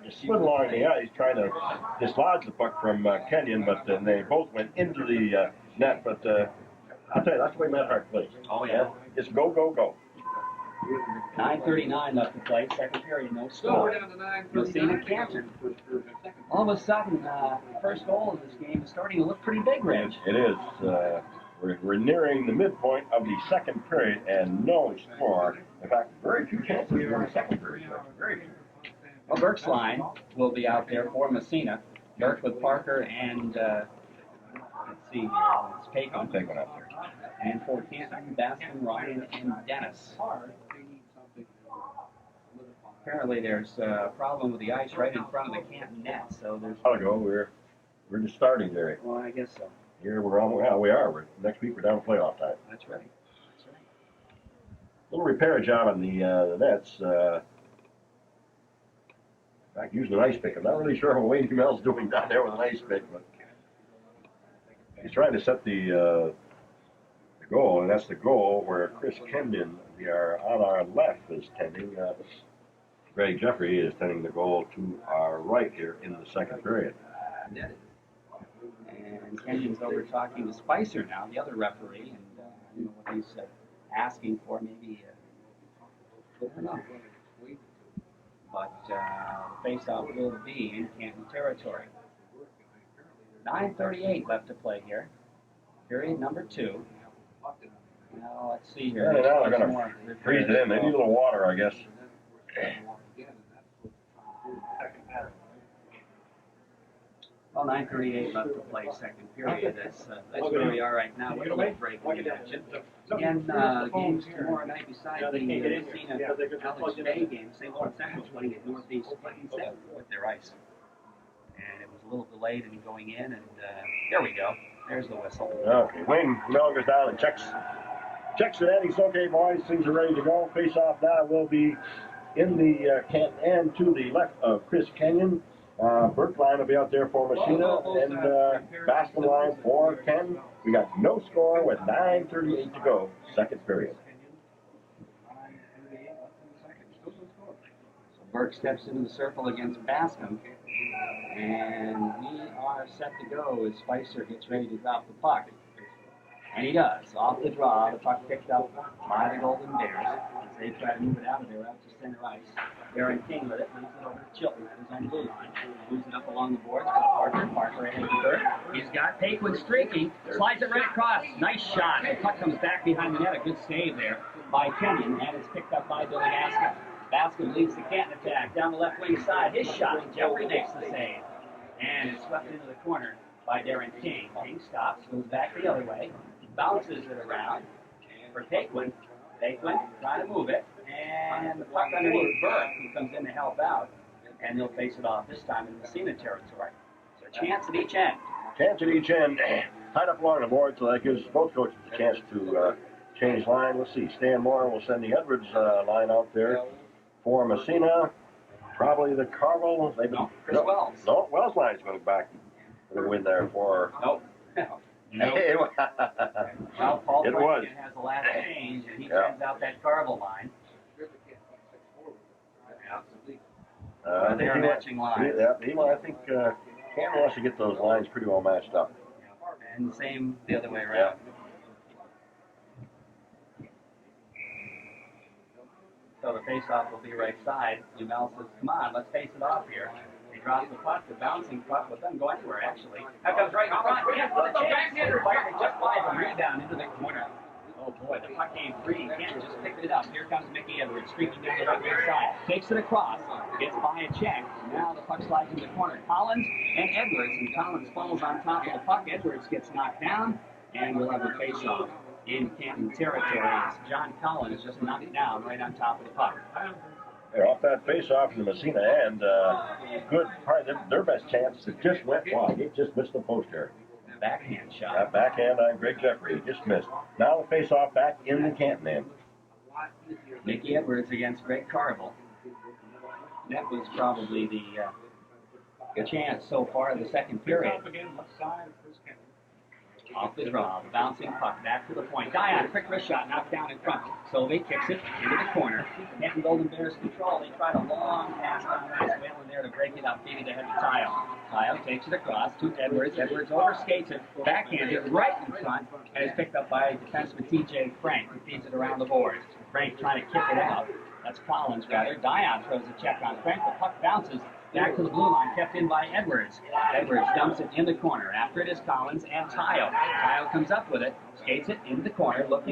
just slid along the ice trying to dislodge the puck from Kenyon, but then they both went into the net. But I'll tell you, that's the way Matt Hart plays. Oh, yeah. Just go, go, go. 9:39 left to play. Second period, no score. Massena Canton. All of a sudden, the first goal of this game is starting to look pretty big, Reg. It is. We're nearing the midpoint of the second period and no score. In fact, very few chances in the second period. Very few. Well, Burke's line will be out there for Massena. Burke with Parker and, let's see here, it's Paycon. I'm taking up there. And for Canton, Baskin, Ryan, and Dennis. Apparently there's a problem with the ice right in front of the Canton net, so there's... I'll go. We're just starting, Jerry. Well, I guess so. Here we're on. Well, we are. Next week we're down to playoff time. That's right. That's right. Little repair job on the nets. In fact, using an ice pick. I'm not really sure what Wayne Mel's doing down there with an ice pick, but he's trying to set the goal, and that's the goal where Chris Kenyon, we are on our left, is tending. Greg Jeffrey is tending the goal to our right here in the second period. And Kenyon's over talking to Spicer now, the other referee, and I don't know what he's asking for. Maybe, I don't know. But face-off will be in Canton territory. 9:38 left to play here. Period number 2. Now let's see here. Yeah, now they're going to freeze it in. They need a little water, I guess. Well, 9:38 left to play, second period. That's where we are right now. With a late break in the action. Again, games tomorrow night besides the Massena Alex Bay game. St. Lawrence Central's playing at Northeast with their ice. And it was a little delayed in going in, and there we go. There's the whistle. Okay, Wayne Mel goes down and checks it in. He's okay, boys. Things are ready to go. Face off now will be in the Canton end to the left of Chris Kenyon. Burke line will be out there for Massena, and Baskin line for Ken. We got no score with 9:38 to go, second period. So Burke steps into the circle against Baskin, and we are set to go as Spicer gets ready to drop the puck. And he does. Off the draw, the puck picked up by the Golden Bears as they try to move it out of there out to center ice. Aaron King with it, moves it over to Chilton, who's on the blue line. Moves it up along the boards with Parker ahead to Burke. He's got Paquin streaking, slides it right across. Nice shot. The puck comes back behind the net. A good save there by Kenyon, and it's picked up by Billy Askin. Bascom leads the Canton attack down the left wing side. His shot. Jeffrey makes the save. And it's swept into the corner by Darren King. King stops, moves back the other way, bounces it around for Taquin. Taquin trying to move it. And the puck underneath Burke, who comes in to help out. And he'll face it off this time in the Massena territory. So a chance at each end. Chance at each end. Tied up along the board, so that gives both coaches a chance to change line. Let's see. Stan Moore will send the Edwards line out there for Massena. Probably the Carvel. No, Chris Wells. No, Wells line's going back for the win there for. Nope. Nope. Well, Paul It was. Franklin has the last change, and he sends out that Carvel line. They're matching lines. I think Cam wants to get those lines pretty well matched up. And the same the other way around. So the face-off will be right side. Umel says, come on, let's face it off here. He drops the puck, the bouncing puck, but doesn't go anywhere, actually. That comes right in front. Can't put the backhander fire just by the rebound into the corner. Oh boy, the puck came free. Canton just picked it up. Here comes Mickey Edwards streaking down the right wing side. Takes it across. Gets by a check. Now the puck slides into the corner. Collins and Edwards. And Collins falls on top of the puck. Edwards gets knocked down. And we'll have a face-off in Canton territory as John Collins just knocked it down right on top of the puck. They're off that face-off in the Massena end. Good part. Their best chance. It just went wide. It just missed the post there. Backhand shot. That backhand on Greg Jeffrey. Just missed. Now the face-off back in the Canton end. Mickey Edwards against Greg Carvel. That was probably the chance so far in the second period. Off the draw, the bouncing puck back to the point. Dion, quick wrist shot, knocked down in front. Sovey kicks it into the corner. Canton Golden Bears control. They tried a long pass on ice. Whalen there to break it up, feed it ahead to Tyo. Tyo takes it across to Edwards. Edwards overskates it, backhanded right in front, and is picked up by defenseman T.J. Frank, who feeds it around the boards. Frank trying to kick it out. That's Collins, rather. Dion throws a check on Frank. The puck bounces back to the blue line, kept in by Edwards. Edwards dumps it in the corner. After it is Collins and Tyo. Tyo comes up with it, skates it in the corner, looks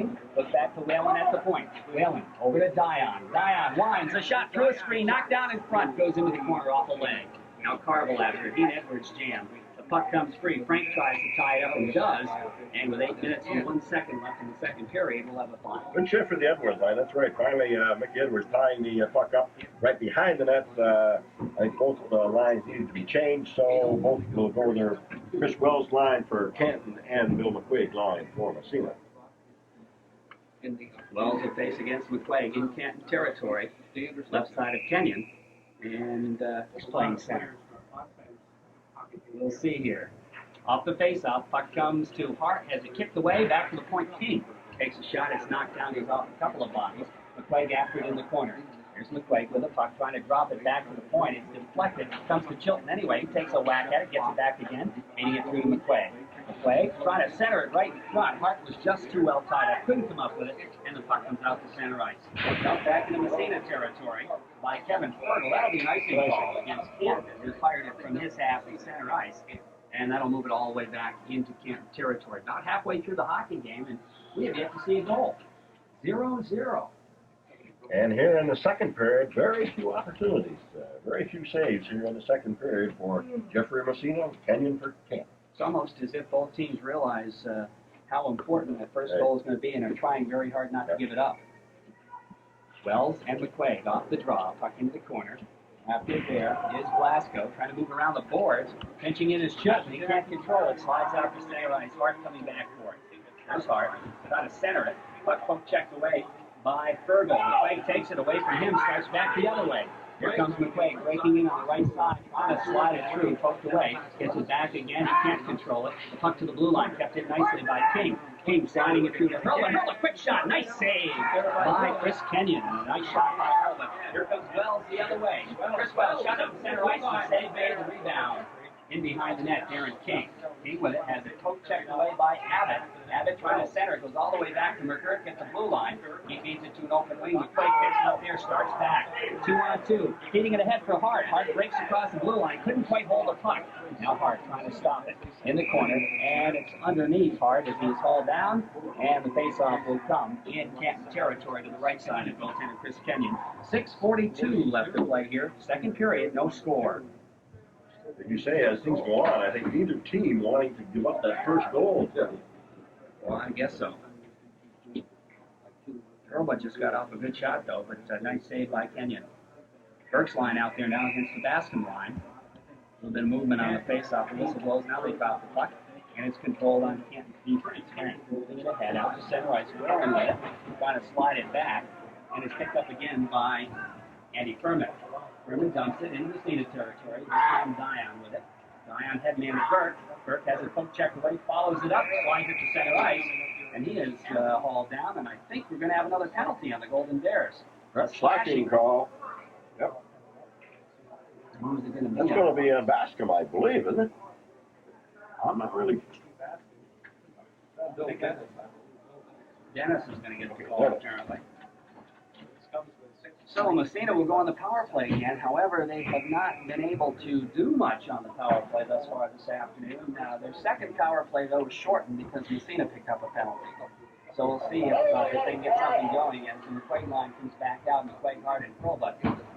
back to Whalen at the point. Whalen over to Dion. Dion winds a shot through a screen, knocked down in front, goes into the corner off the leg. Now Carvel after it. He and Edwards jam. The puck comes free. Frank tries to tie it up and does. And with 8 minutes and 1 second left in the second period, we'll have a final. Good shift for the Edwards line. That's right. Finally, Mickey Edwards tying the puck up right behind the net. I think both of the lines needed to be changed, so both will go their Chris Wells line for Canton and Bill McQuaig line for Massena. Wells will face against McQuaig in Canton territory. Left side of Kenyon. And he's playing center. We'll see here. Off the face-off, puck comes to Hart, has it kicked away, back to the point. King takes a shot, it's knocked down, he's off a couple of bodies. McQuaig after it in the corner. Here's McQuaig with the puck, trying to drop it back to the point. It's deflected, comes to Chilton anyway. He takes a whack at it, gets it back again, and he gets through to McQuaig. McQuaig trying to center it right in front. Hart was just too well tied up, couldn't come up with it, and the puck comes out to center ice. Dumped back into Massena territory by Kevin Fergal. That'll be an icing call against Canton, who fired it from his half of center ice. And that'll move it all the way back into Canton territory. About halfway through the hockey game, and we have yet to see a goal. 0-0. And here in the second period, very few opportunities, very few saves here in the second period for Jeffrey Massena, Kenyon for Canton. It's almost as if both teams realize how important that first goal is going to be and are trying very hard not to give it up. Wells and McQuaig off the draw, puck into the corner. After it there is Blasco trying to move around the boards, pinching in his chest, and he can't control it. Slides out to center ice. Hart coming back for it. There's Hart trying to center it. Puck poke checked away by Fergal. McQuaig takes it away from him, starts back the other way. Here comes McQuaig breaking in on the right side, trying to slide it through, poked away, gets it back again, he can't control it. The puck to the blue line, kept in nicely by King. King sliding it through the Hurlbut, quick shot, nice save by Chris Kenyon. Nice shot by Hurlbut. Here comes Wells the other way. Chris Wells shot up the center ice, and save made the rebound. In behind the net, Darren King. King with it, has it poke checked away by Abbott. Abbott trying to center, goes all the way back to McGurk at the blue line. He feeds it to an open wing. McQuaig picks it up there, starts back. 2-on-2. Feeding it ahead for Hart. Hart breaks across the blue line, couldn't quite hold the puck. Now Hart trying to stop it in the corner, and it's underneath Hart as he's hauled down, and the faceoff will come in Canton territory to the right side of goaltender Chris Kenyon. 6:42 left to play here. Second period, no score. You say as things go on, I think neither team wanting to give up that first goal. Well, I guess so. Hurlbut just got off a good shot, though, but a nice save by Kenyon. Burke's line out there now against the Bascom line. A little bit of movement on the face-off. The whistle blows. Now they drop the puck, and it's controlled on Canton's defense. Canton moving it ahead out to center ice. Wheeling with it, trying to slide it back, and it's picked up again by Andy Furman. Furman dumps it into the Massena territory. This time Dion with it. Dion headman to Burke. Burke has it poke checked away, follows it up, slides it to center ice, and he is hauled down, and I think we're going to have another penalty on the Golden Bears. Slashing call. Yep. Who's it going to be? That's going to be on Bascom, I believe, isn't it? I'm not really. Dennis is going to get the call, apparently. So Massena will go on the power play again. However, they have not been able to do much on the power play thus far this afternoon. Their second power play, though, was shortened because Massena picked up a penalty. So we'll see if they can get something going as the McQuaig line comes back out. McQuaig, Hart, and Hurlbut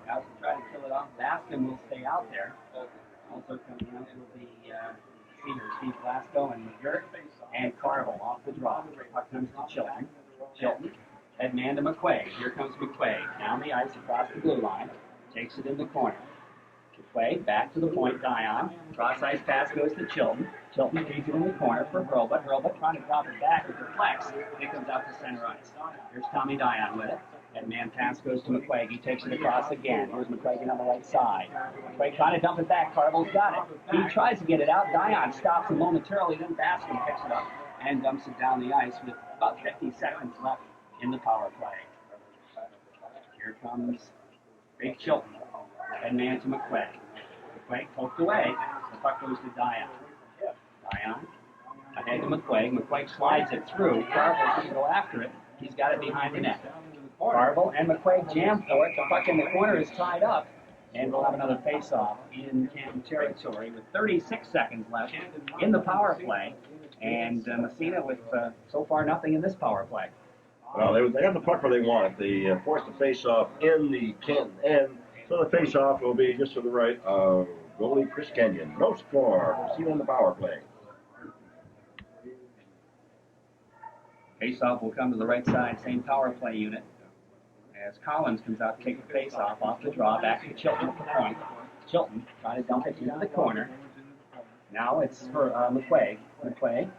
out to try to kill it off. Bascom will stay out there. Also coming out will be Cedar, Steve Glasgow, and McGurk, and Carville off the draw. Puck comes to Chilton. Chilton. Head man to McQuaig. Here comes McQuaig. Down the ice across the blue line. Takes it in the corner. McQuaig back to the point. Dion. Cross ice pass goes to Chilton. Chilton feeds it in the corner for Hurlbut. Hurlbut trying to drop it back. It deflects. It comes out to center ice. Here's Tommy Dion with it. Head man pass goes to McQuaig. He takes it across again. Here's McQuaig on the right side. McQuaig trying to dump it back. Carville's got it. He tries to get it out. Dion stops him momentarily. Then Bascom picks it up and dumps it down the ice with about 50 seconds left in the power play. Here comes Big Chilton. Head man to McQuaig. McQuaig poked away. The puck goes to Dion. Dion ahead to McQuaig. McQuaig slides it through. Carville's going to go after it. He's got it behind the net. Carville and McQuaig jam for it. The puck in the corner is tied up. And we'll have another face-off in Canton territory with 36 seconds left in the power play. And Massena with so far nothing in this power play. Well, they got the puck where they want it. They forced the face-off in the Canton end. So the face-off will be just to the right of goalie Chris Kenyon. No score. Seen on the power play. Face-off will come to the right side, same power play unit. As Collins comes out to take the face-off off the draw, back to Chilton at the point. Chilton trying to dump it into the corner. Now it's for McQuaig. McQuaig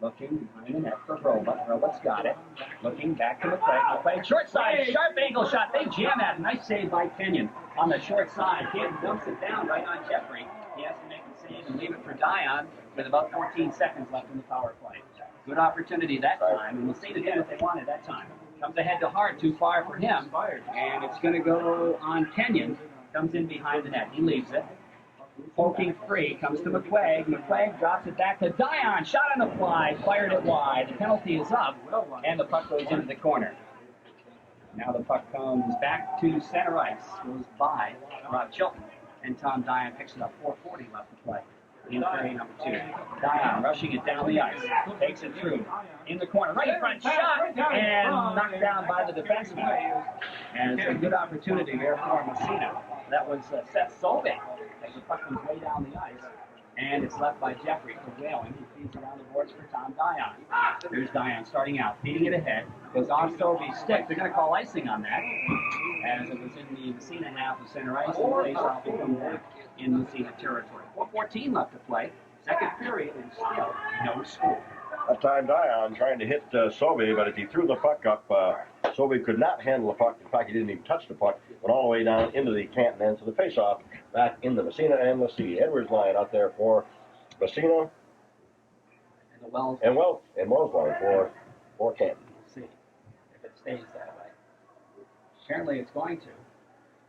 looking behind the net for Hurlbut. Hurlbut's got it. Looking back to McQuaig. McQuaig, short side, sharp angle shot. They jam at it. Nice save by Kenyon on the short side. Kenyon dumps it down right on Jeffrey. He has to make the save and leave it for Dion with about 14 seconds left in the power play. Good opportunity that time, and we'll see it again if they want it that time. Comes ahead to Hart, too far for him, and it's going to go on Kenyon. Comes in behind the net. He leaves it. Poking free, comes to McQuaig. McQuaig drops it back to Dion. Shot on the fly, fired it wide. The penalty is up, and the puck goes into the corner. Now the puck comes back to center ice, goes by Rob Chilton, and Tom Dion picks it up. 4:40 left to play in period number 2. Dion rushing it down the ice, takes it through in the corner, right in front, shot, and knocked down by the defenseman. And it's a good opportunity there for Massena. That was Seth Solving as the puck comes way down the ice, and it's left by Jeffrey for Whaling. He feeds around the boards for Tom Dion. Here's Dion starting out, feeding it ahead, goes off Sovey's stick. They're going to call icing on that, as it was in the Massena half of center ice, and the face-off will come back in Massena territory. 4:14 left to play. Second period, and still no score. That time Dion trying to hit Sobey, but as he threw the puck up, Sobey could not handle the puck. In fact, he didn't even touch the puck. Went all the way down into the Canton end. So the face-off back in the Massena and the C. Edwards line out there for Massena. And the Wells. And Wells line for Canton. We'll see if it stays that way. Apparently it's going to.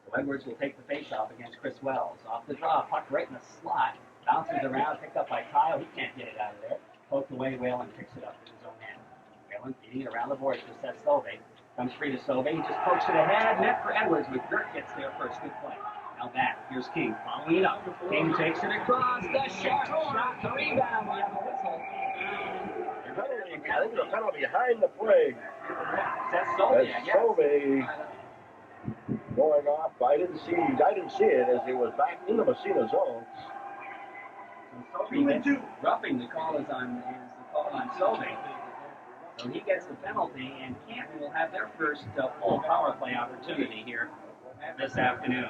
So Edwards will take the face-off against Chris Wells. Off the draw, puck right in the slot. Bounces around, picked up by Kyle. He can't get it out of there. Poked away, Whalen picks it up in his own end. Whalen beating it around the boards to Seth Sove. Comes free to Sove. He just pokes it ahead. Net for Edwards. McGirt gets there first. Good play. Now back. Here's King. Following it up. King takes it across. The shot. The rebound. We have a whistle. I think the penalty behind the play. Seth Sove, I guess. Sove going off. I didn't see it as he was back in the Massena zone. So Sove roughing. The call is on Sove. So he gets the penalty, and Canton will have their first full power play opportunity here this afternoon.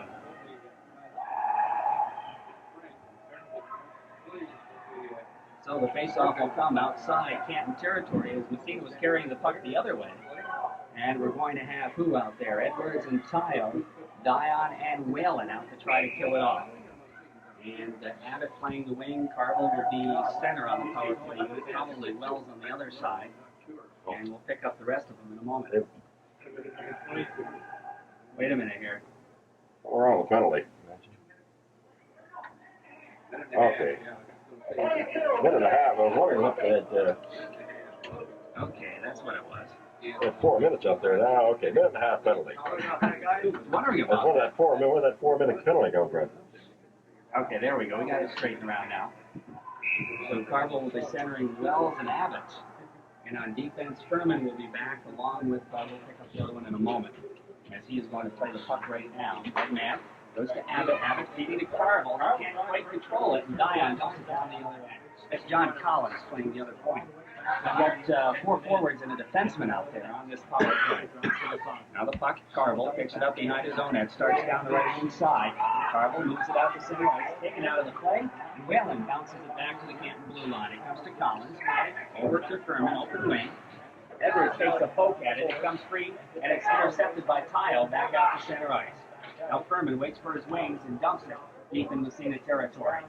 So the faceoff will come outside Canton territory as Massena was carrying the puck the other way. And we're going to have who out there? Edwards and Tile, Dion and Whalen out to try to kill it off. And Abbott playing the wing. Carville will be center on the power play unit. Probably Wells on the other side. And we'll pick up the rest of them in a moment. Wait a minute here. We're on the penalty. Okay. Minute and a half. I was wondering what that. Okay, that's what it was. 4 minutes out there now. Okay, minute and a half penalty. Wondering about where that 4-minute penalty come from? Okay, there we go. We got it straightened around now. So Carville will be centering Wells and Abbott. And on defense, Furman will be back along with, we'll pick up the other one in a moment, as he is going to play the puck right now. Right man goes to Abbott. Abbott feeding to Carville. He can't quite control it, and Dion dumps it down the other end. That's John Collins playing the other point. We've got 4 forwards and a defenseman out there on this power play. Now the puck, Carville picks it up behind his own net, starts down the right hand side. Carville moves it out to center ice, taken out of the play, and Whalen bounces it back to the Canton blue line. It comes to Collins, over to Furman, open wing. Edwards takes a poke at it, it comes free, and it's intercepted by Tile back out to center ice. Now Furman waits for his wings and dumps it deep in Massena territory.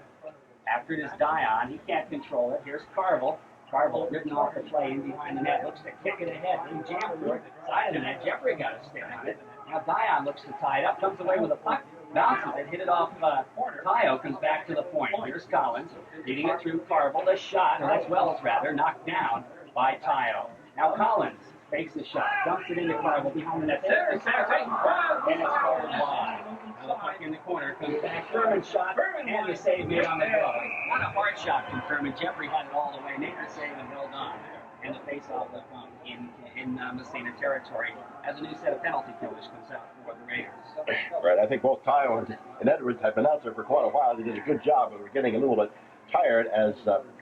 After it is Dion, he can't control it. Here's Carville. Carville written off the play in behind the net, looks to kick it ahead. Then jam for it, side of the net. Jeffrey got a stick on it. Now Dion looks to tie it up, comes away with a puck, bounces it, hit it off Tio, comes back to the point. Here's Collins, leading it through Carville. The shot, or that's Wells rather, knocked down by Tio. Now Collins takes the shot, dumps it into Carville behind the net. And it's scored wide. Now the puck in the corner comes back. Furman shot, and the save made on the draw. Not a hard shot from Furman. Jeffrey had it all the way. Made the save and held on. And the face-off will come in Massena territory as a new set of penalty killers comes out for the Raiders. Right. I think both Tile and Edwards have been out there for quite a while. They did a good job, but we're getting a little bit tired as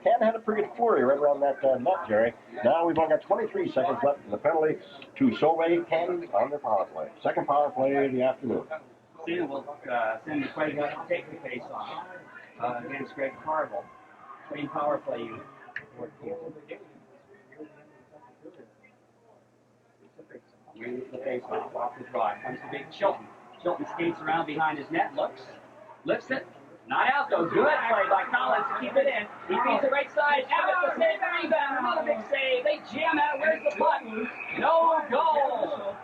Canton had a pretty good flurry right around that net, Jerry. Now we've only got 23 seconds left in the penalty to Sove Canton on their power play. Second power play of the afternoon. Massena will send McQuaig up to take the face-off against Greg Carville. Clean power play unit for Canton. Here's the face-off off the draw. Comes to big Chilton. Chilton skates around behind his net, lifts it. Not out though. Good play by Collins to keep it in. He feeds it right side. Abbott the save, rebound. Another big save. They jam at it. Where's the puck? No goal.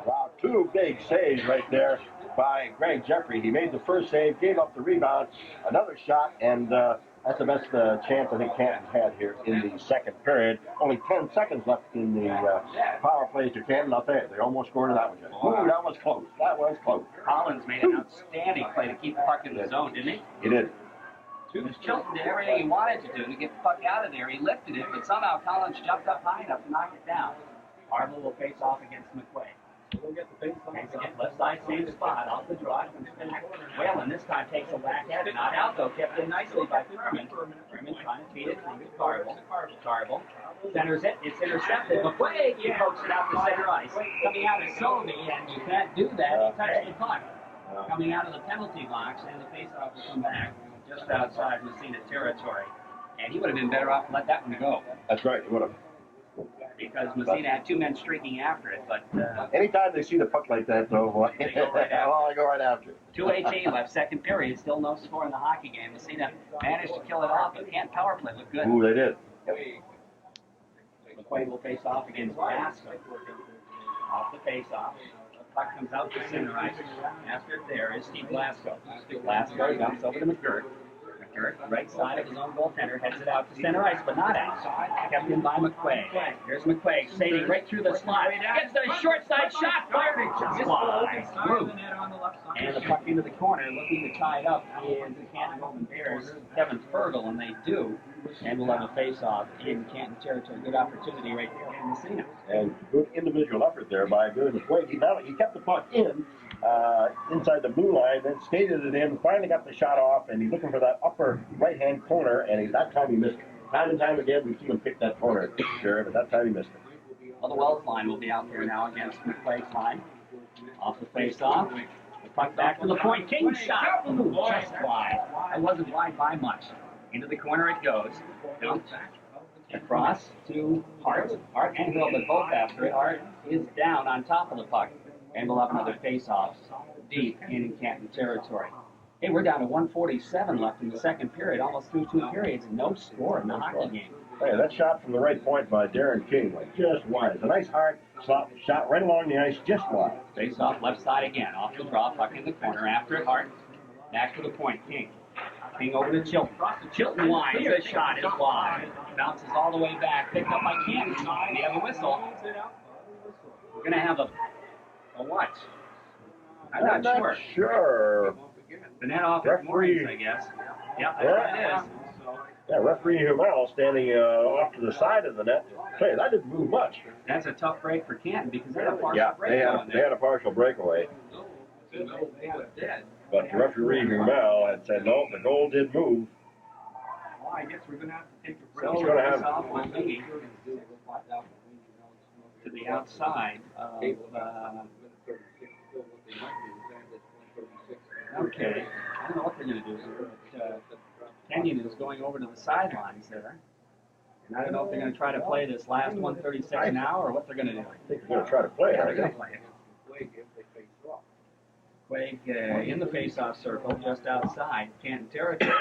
Wow, 2 big saves right there by Greg Jeffrey. He made the first save, gave up the rebound, another shot, and that's the best chance I think Canton had here in the second period. Only 10 seconds left in the power play to Canton. I'll tell you, they almost scored in that one. Ooh, that was close. That was close. Collins made an outstanding play to keep the puck in the zone, didn't he? He did. Chilton did everything he wanted to do to get the puck out of there. He lifted it, but somehow Collins jumped up high enough to knock it down. Carville will face off against McQuaig. Takes again, left side, same spot, off the draw, comes back. Whalen this time takes a whack at it, not out though, kept in nicely by Furman. Furman trying to feed it through to Carville. Carville centers it, it's intercepted. McQuaig, he pokes it out to center ice. Coming out of Sove, and you can't do that, he touched the puck. Coming out of the penalty box, and the faceoff will come back just outside Massena territory. And he would have been better off to let that one go. That's right, he would have. Because Massena had 2 men streaking after it, but anytime they see the puck like that, though, they go right after it. 2:18 left, second period, still no score in the hockey game. Massena managed to kill it off, but Canton power play looked good. Ooh, they did. McQuaig will face off against Glasgow. Off the face-off. Puck comes out to center ice. After it there is Steve Glasgow. Glasgow dumps over to McGirt. Kirk, right side of his own goaltender, heads it out to center ice, but not out. Kept in by McQuaig. Here's McQuaig, sailing right through the slot. Gets the short side shot, fired it just flies through. And the puck into the corner, looking to tie it up is the Canton Golden Bears, Kevin Fergal, and they do. And we'll have a face-off in Canton territory. Good opportunity right there in Massena. And good individual effort there by Billy McQuaig. He kept the puck inside the blue line, then skated it in, finally got the shot off, and he's looking for that upper right-hand corner, and that time he missed it. Time and time again, we've seen him pick that corner, sure, but that time he missed it. Well, the Wells line will be out there now against McQuaig's line. Off the face-off. The puck back to the point. King shot. Ooh, just wide. It wasn't wide by much. Into the corner it goes. Dumped across to Hart. Hart and Hurlbut both after it. Hart is down on top of the puck. And we'll have another face-off deep in Canton territory. Hey, we're down to 1:47 left in the second period, almost through 2 periods, and no score in the hockey game. Hey, that shot from the right point by Darren King was just wide. It's a nice hard shot right along the ice, just wide. Face-off left side again, off the draw, puck in the corner. After it, Hart. Back to the point, King. King over to Chilton. Chilton winds, the shot is wide. Bounces all the way back, picked up by Canton. We have a whistle. We're going to have a what? I'm not sure. The net off at Mornings, I guess. Yeah, that's what it is. Yeah, referee Hummel standing off to the side of the net. Hey, that didn't move much. That's a tough break for Canton because they had a partial breakaway. They had a partial breakaway. But the referee Hummel had said, no, the goal did move. Well, I guess we're going to have to take a break. He's going to have to the outside of, okay, I don't know what they're going to do here, but Kenyon is going over to the sidelines there. And I don't know if they're going to try to play this last 1:36 now or what they're going to do. I think they're going to try to play it. They're going to play it. Quake in the face-off circle just outside Canton territory.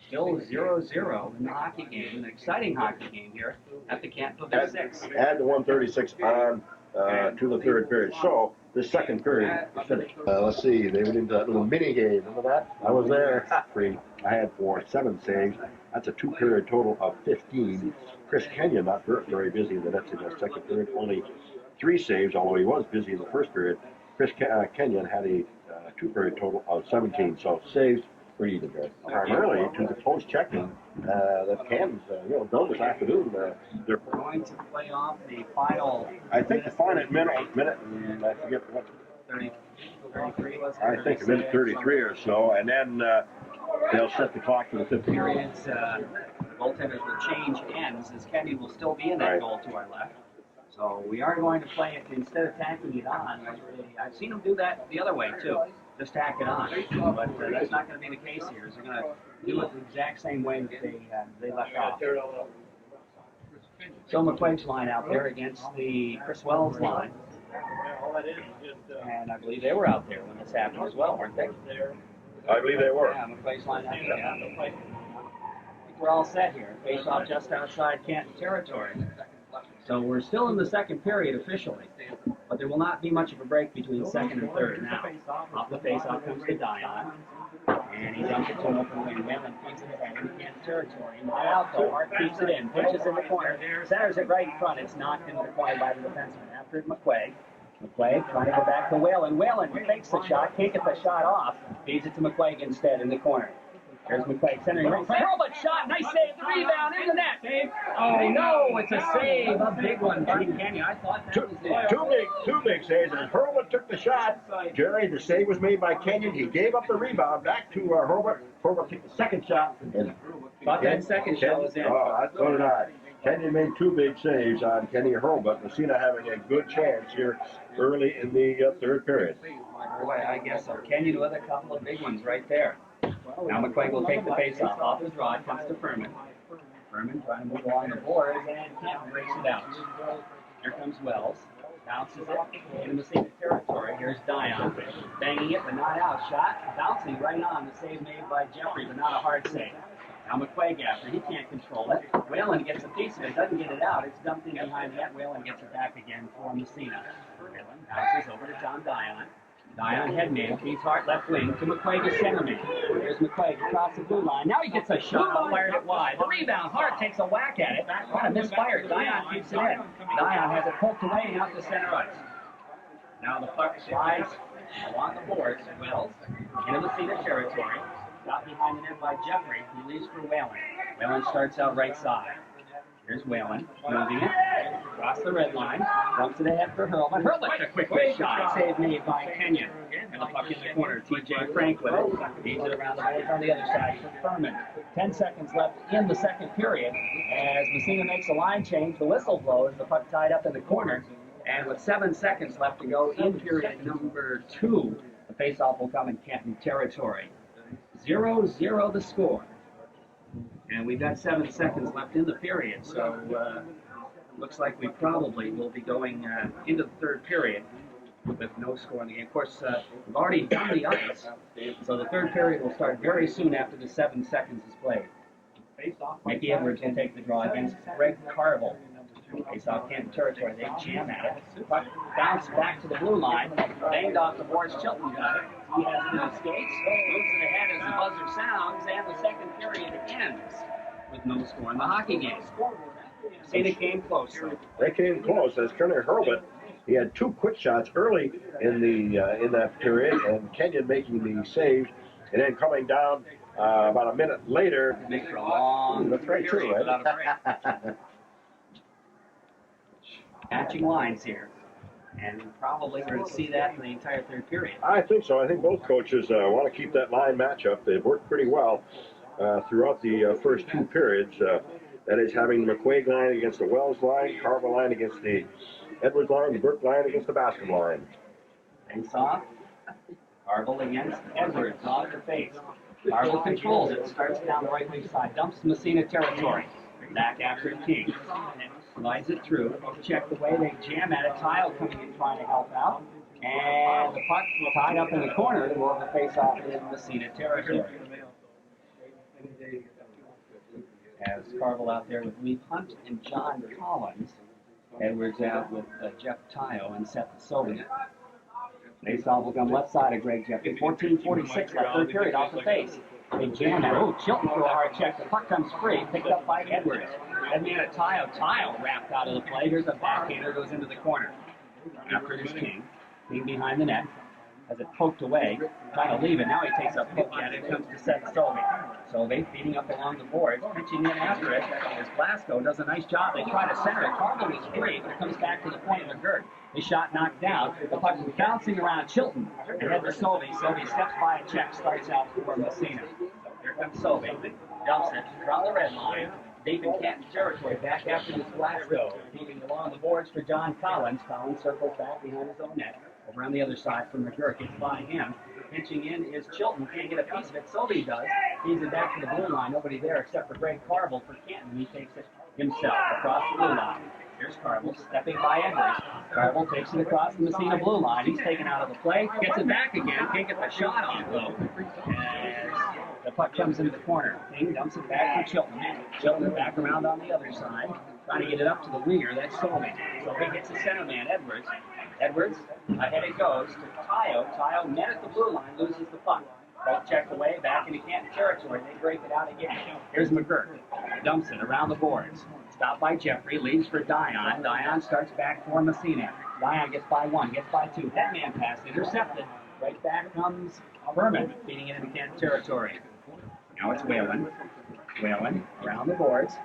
Still 0-0 in the hockey game, an exciting hockey game here at the Canton Pavilion 6. Add the 1:36 on to the third period. So the second period is finished. Let's see, they went into that little mini game. Remember that? I was there. I had 7 saves. That's a 2-period total of 15. Chris Kenyon not very busy in the nets in the second period. Only 3 saves, although he was busy in the first period. Chris Kenyon had a 2-period total of 17. So saves pretty even there. Primarily to the post-checking that Canton's done this afternoon. They're going to play off the final. I think the final minute, and I forget what. 33 was it? I think a minute 33 or so, and then they'll set the clock for the 5th period. Periods, goaltenders will change ends as Kenyon will still be in that goal to our left. So we are going to play it instead of tacking it on. I've seen them do that the other way too. Just tack it on. But that's not going to be the case here. They're going to do it the exact same way that they left off. So McQuaig's line out there against the Chris Wells line. And I believe they were out there when this happened as well, weren't they? I believe they were. Yeah, McQuaig's line out there. I think we're all set here. Face off just outside Canton territory. So we're still in the second period officially, but there will not be much of a break between second and third now. Off the face-off comes to Dion, and he dumps it to an open wing. Whalen feeds it ahead in Canton territory. Not out though. Hart keeps it in, pitches in the corner, centers it right in front. It's knocked into the corner by the defenseman. After it, McQuaig. McQuaig trying to go back to Whalen. Whalen fakes the shot, can't get the shot off. Feeds it to McQuaig instead in the corner. There's McQuaig centering right. Hurlbut shot, nice save, the rebound in the net. Save. Oh no, it's a save, a big one by Kenyon. I thought that was it. Two big saves. And Hurlbut took the shot. Jerry, the save was made by Kenyon. He gave up the rebound back to Hurlbut. Hurlbut took the second shot. And thought that second shot was in. Oh, so did I. Kenyon made 2 big saves on Kenny Hurlbut. Massena having a good chance here early in the third period. Boy, I guess so. Kenyon with a couple of big ones right there. Now McQuaig will take the face-off. Off his draw, it comes to Furman. Furman trying to move along the boards, and Canton breaks it out. Here comes Wells. Bounces it into Massena territory. Here's Dion. Banging it, but not out. Shot bouncing right on. The save made by Jeffrey, but not a hard save. Now McQuaig after. He can't control it. Whalen gets a piece of it. Doesn't get it out. It's dumped in behind the net. Whalen gets it back again for Massena. Whalen bounces over to John Dion. Dion headman, feeds Hart left wing to McQuaig as centerman. Here's McQuaig across the blue line. Now he gets a shot, fired it wide. The rebound, Hart takes a whack at it. Kind of misfired. Dion keeps it in. Dion has it poked away out to center ice. Now the puck flies along the boards. Wells into Massena territory. Got behind the net by Jeffrey. He leaves for Whalen. Whalen starts out right side. Here's Whalen, moving it across the red line, dumps it ahead for Hurlbut. Hurlbut, a quick shot, save made by Kenyon. And the puck in the corner, TJ Frank with it. Feeds it around the boards on the other side for Furman. 10 seconds left in the second period. As Massena makes a line change, the whistle blows, the puck tied up in the corner. And with 7 seconds left to go in period number 2, the faceoff will come in Canton territory. 0-0 the score. And we've got 7 seconds left in the period, so looks like we probably will be going into the third period with no score in the game. Of course, we've already done the ice, so the third period will start very soon after the 7 seconds is played. Mickey Edwards will take the draw against Greg Carville. Face-off Canton territory, they jam at it. Puck bounced back to the blue line, banged off the boards. Chilton got it. He has it in his skates, moves it ahead as the buzzer sounds, and the second period ends with no score in the hockey game. Massena came close. They came close as Turner Hurlbut. He had 2 quick shots early in the in that period, and Kenyon making the save, and then coming down about a minute later. Make for a long period without a break. Matching lines here. And probably we're going to see that for the entire third period. I think so. I think both coaches want to keep that line matchup. They've worked pretty well throughout the first 2 periods. That is having the McQuaig line against the Wells line, Carver line against the Edwards line, the Burke line against the Bascom line. Face off. Carville against Edwards off the face. Carville controls it, starts down the right wing side, dumps to Massena territory. Back after King. Slides it through. Check the way they jam at it. Tile coming in trying to help out. And the puck tied up in the corner. We'll have a face-off in Massena territory. As Carville out there with Lee Hunt and John Collins. Edwards out with Jeff Tyo and Seth Sobey. Face-off will come left side of Greg Jeffrey. 14:46 left, third period off the face. They jam at it. Oh, Chilton for a hard check. The puck comes free, picked up by Edwards. Headman at Tile wrapped out of the play. Here's a backhander, goes into the corner. After it is King. King behind the net. Has it poked away. Trying to leave it. Now he takes a poke at it. Comes to Seth Sobey. Sobey feeding up along the boards. Pitching in after it. As Glasgow does a nice job. They try to center it. Carville is free, but it comes back to the point of McGirt. His shot knocked down. The puck is bouncing around Chilton. Ahead to Sobey. Sobey steps by a check. Starts out for Massena. Here comes Sobey. Dumps it from the red line. Deep in Canton territory. Back after this Glasgow. Feeding along the boards for John Collins. Collins circles back behind his own net. Over on the other side from McGirt. Gets by him. Pitching in is Chilton. Can't get a piece of it. Sobey does. Feeds it back to the blue line. Nobody there except for Greg Carville for Canton. He takes it himself across the blue line. Here's Carville stepping by Edwards. Carville takes it across the Massena blue line. He's taken out of the play. Gets it back again. Can't get the shot on though. As the puck comes into the corner. King dumps it back to Chilton. Chilton back around on the other side. Trying to get it up to the winger. That's Sobey. Sobey gets the center man, Edwards. Edwards, ahead it goes to Tyo. Tyo net at the blue line, loses the puck. Both checked away, back into Canton territory. They break it out again. Here's McGirt. Dumps it around the boards. Stopped by Jeffrey, leaves for Dion. Dion starts back for Massena. Dion gets by 1, gets by 2. Headman pass intercepted. Right back comes Furman, feeding it into Canton territory. Now it's Whalen. Whalen around the boards.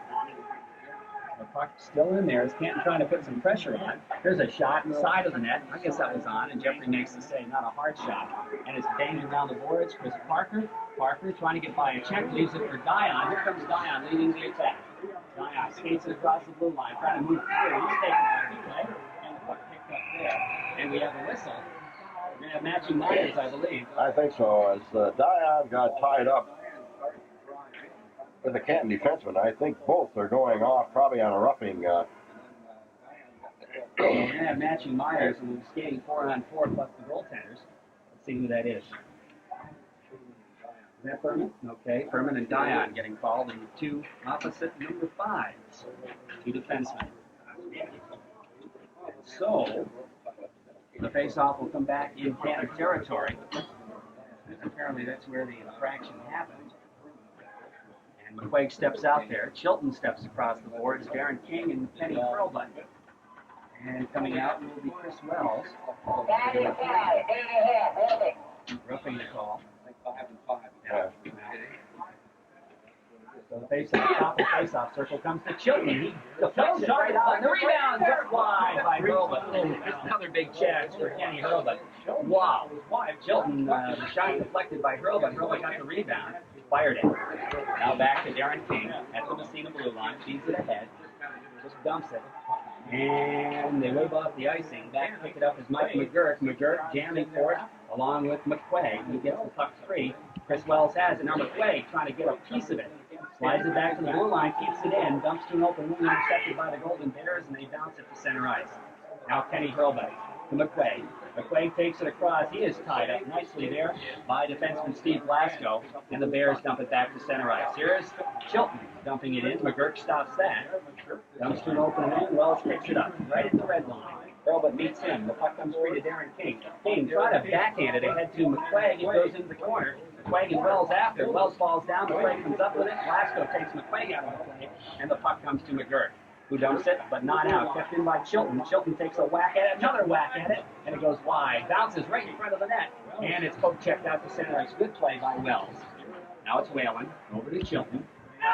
The puck still in there. Is Canton trying to put some pressure on. There's a shot inside of the net. I guess that was on, and Jeffrey makes the save. Not a hard shot. And it's banged around the boards. Chris Parker. Parker trying to get by a check. Leaves it for Dion. Here comes Dion leading the attack. Dion skates it across the blue line. Trying to move through. He's taken out of the play. And the puck picked up there. And we have a whistle. We're going to have matching minors, I believe. I think so. As Dion got tied up with the Canton defenseman, I think both are going off probably on a roughing. We're going to have matching minors, and we're skating 4-on-4 plus the goaltenders. Let's see who that is. Is that Furman? Okay, Furman and Dion getting called in 2 opposite number 5s. 2 defensemen. So, The face-off will come back in Canton territory. Apparently that's where the infraction happened. And McQuaig steps out there. Chilton steps across the boards. Darren King and Kenny Hurlbut. And coming out will be Chris Wells. Roughing the call. Like 5 and 5. Yeah. So the face-off, top of the face-off circle comes to Chilton. He deflects it right on. The rebound just wide by Hurlbut. Another big chance for Kenny Hurlbut. Wow. Chilton, the shot deflected by Hurlbut. Hurlbut got the rebound. Fired it. Now back to Darren King at the Massena blue line. Feeds it ahead. Just dumps it. And they wave off the icing. Back to pick it up is Mike McGurk. McGurk jamming for it along with McQuaig. He gets the puck free. Chris Wells has it. Now McQuaig trying to get a piece of it. Slides it back to the blue line, keeps it in, dumps to an open wing, intercepted by the Golden Bears, and they bounce it to center ice. Now Kenny Hurlbut to McQuaig. McQuaig takes it across. He is tied up nicely there by defenseman Steve Blasco, and the Bears dump it back to center ice. Here's Chilton dumping it in. McGurk stops that. Dumps to an open wing. Wells picks it up right at the red line. Hurlbut meets him. The puck comes free to Darren King. King trying to backhand it ahead to McQuaig. It goes into the corner. McQuaig and Wells after. Wells falls down. McQuaig comes up with it. Blasco takes McQuaig out of the play, and the puck comes to McGurk, who dumps it, but not out. Kept in by Chilton. Chilton takes a whack at it, another whack at it, and it goes wide. Bounces right in front of the net, and it's poke checked out to center ice. Good play by Wells. Now it's Whalen over to Chilton.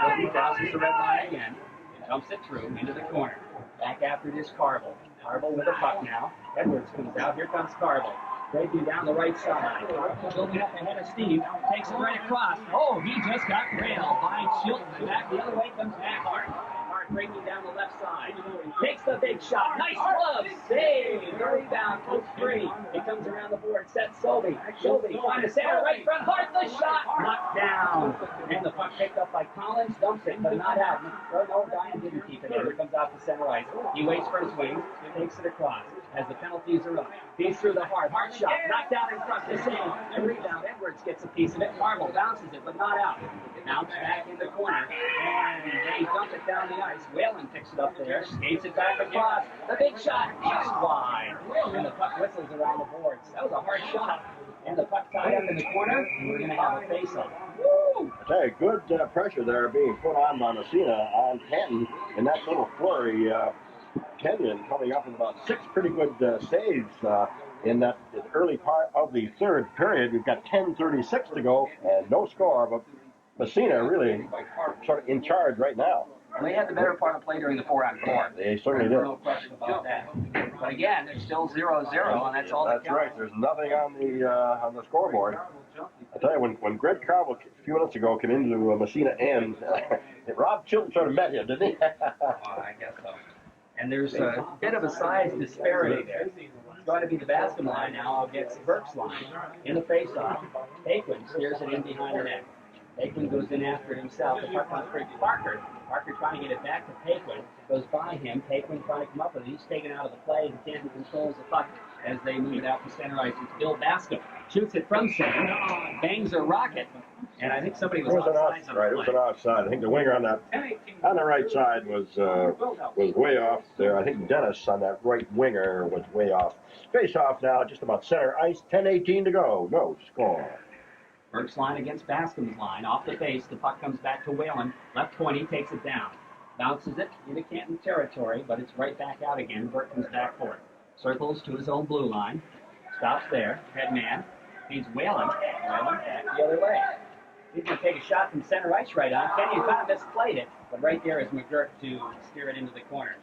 Chilton crosses the red line again. Dumps it through into the corner. Back after this Carville. Carville with a puck now. Edwards comes out. Here comes Carville. Breaking down the right side. Building up ahead of Steve. Takes it right across. Oh, he just got railed by Chilton. Back the other way comes Matt Hart. Hart breaking down the left side. Takes the big shot. Nice glove. Save. The rebound goes free. It comes around the board. Sets Sobey. Sobey trying to center right front. Hart the shot. Knocked down. And the puck picked up by Collins. Dumps it, but not out. No, Diane didn't keep it. Here comes out to center ice. He waits for his wings. Takes it across. As the penalties are up. He's through the Hart. Hart shot. Knocked out in front. The same. And rebound. Edwards gets a piece of it. Marvel bounces it, but not out. Bounce back in the corner. And they dump it down the ice. Whalen picks it up there. Skates it back across. The big shot. Just wide. And the puck whistles around the boards. That was a hard shot. And the puck tied up in the corner. And we're going to have a face-off. I tell you, good pressure there being put on by Massena on Canton in that little flurry. Kenyon coming up with about 6 pretty good saves in that early part of the third period. We've got 10:36 to go and no score, but Massena really sort of in charge right now. Well, they had the better part of play during the 4-on-4. They certainly did. No question about that. But again, it's still 0-0, and that's all that counts. That's right. There's nothing on the scoreboard. I tell you, when Greg Carville a few minutes ago came into Massena end, Rob Chilton sort of met him, didn't he? I guess so. And there's a bit of a size disparity there. It's going to be the Bascom line now against Burke's line in the face-off. Paquin steers it in behind the net. Paquin goes in after it himself. The puck comes for Parker. Parker trying to get it back to Paquin. Goes by him. Paquin trying to come up with it. He's taken out of the play. The Canton controls the puck as they move it out to center ice. It's Bill Bascom. Shoots it from center. Bangs a rocket. And I think somebody was offside. Right, it was an offside. I think the winger on the right side was way off there. I think Dennis on that right winger was way off. Face off now, just about center ice. 10:18 to go. No score. Burke's line against Bascom's line. Off the face, the puck comes back to Whalen. Left 20, takes it down. Bounces it into Canton territory, but it's right back out again. Burke comes back for it. Circles to his own blue line. Stops there. Head man. Feeds Whalen. Whalen back the other way. He's going to take a shot from center ice right on. Kenyon kind of misplayed it, but right there is McGurk to steer it into the corner.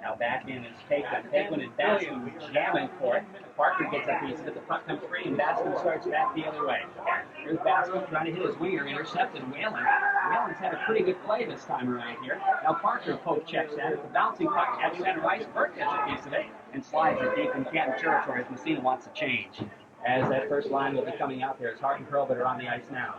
Now back in is Paquin. Paquin and Bascom jamming for it. Parker gets a piece of it. The puck comes free, and Bascom starts back the other way. Here's Bascom trying to hit his winger. Intercepted Whalen. Whalen's had a pretty good play this time around here. Now Parker poke checks at it. The bouncing puck at center ice. Burke gets a piece of it and slides it deep in Canton territory as Massena wants to change. As that first line will be coming out there, as Hart and Hurlbut are on the ice now.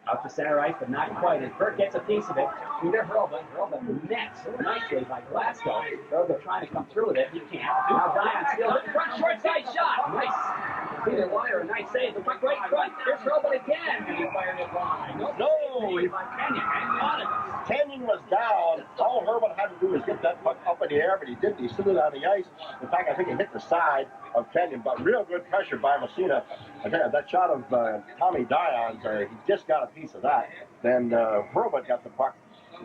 Out to center ice, but not quite. As Burke gets a piece of it, through to Hurlbut. Hurlbut nets nicely by Glasgow. Hurlbut trying to come through with it. He can't. Now Dion steals it. Front short side shot. Nice. It's either wide or a nice save. The puck right front. Here's Hurlbut again. And he fired it wide. No. By Kenyon. Hanging on it. Canyon was down. All Hurlbut had to do was get that puck up in the air, but he did. He stood it on the ice. In fact, I think it hit the side of Canton, but real good pressure by Massena. Again, that shot of Tommy Dion's, he just got a piece of that. Then Hurlbut got the puck,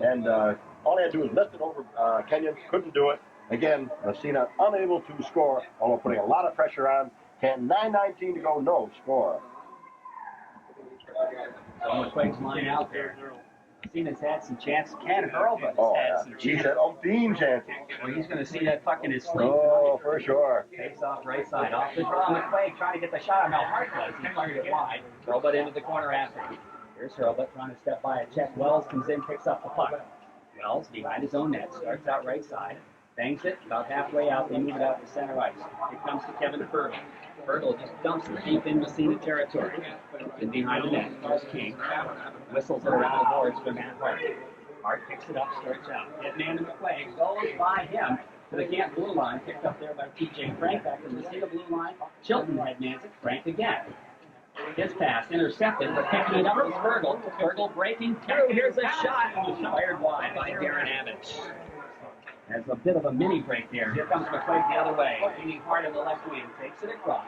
and all he had to do was lift it over Kenyon. Couldn't do it. Again, Massena unable to score, although putting a lot of pressure on. Canton, 9:19 to go, no score. So McQuaig's line out there. Massena's had some chances. Ken Hurlbut has had some chances. He's had umpteen chances. Well, he's going to see that puck in his sleep. Oh, for sure. Face off right side. Off the draw, McQuaig trying to get the shot on how Hart was. He fired it wide. Hurlbut into the corner after. Here's Hurlbut trying to step by a check. Wells comes in, picks up the puck. Wells behind his own net. Starts out right side. Bangs it. About halfway out. They move it out to center ice. It comes to Kevin Fergal. Fergal just dumps it deep in Massena territory. And behind the net, there's King. Whistles it around the boards for Matt Hart. Hart picks it up, starts out. Hit man to McQuaig, goes by him to the Canton blue line, picked up there by T.J. Frank back to the Massena blue line. Chilton headmans it, Frank again. His pass intercepted, but picking it up was Fergal. Fergal breaking through. Here's a shot. Fired wide by Darren Abbott. There's a bit of a mini break there. Here comes McQuaig the other way. Leaning hard in the left wing. Takes it across.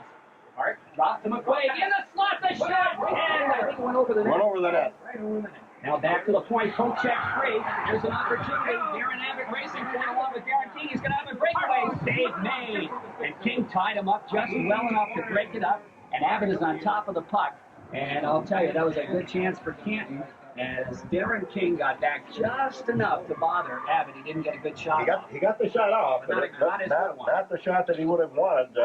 Hart dropped to McQuaig. In the slot, the shot! And I think it went over the net. Went over the net. Now back to the point. Poke check free. There's an opportunity. Darren Abbott racing for it along with Darren King. He's going to have a breakaway. Save made. And King tied him up just well enough to break it up. And Abbott is on top of the puck. And I'll tell you, that was a good chance for Canton. As Darren King got back just enough to bother Abbott. He didn't get a good shot. He got the shot off, but not the shot that he would have wanted.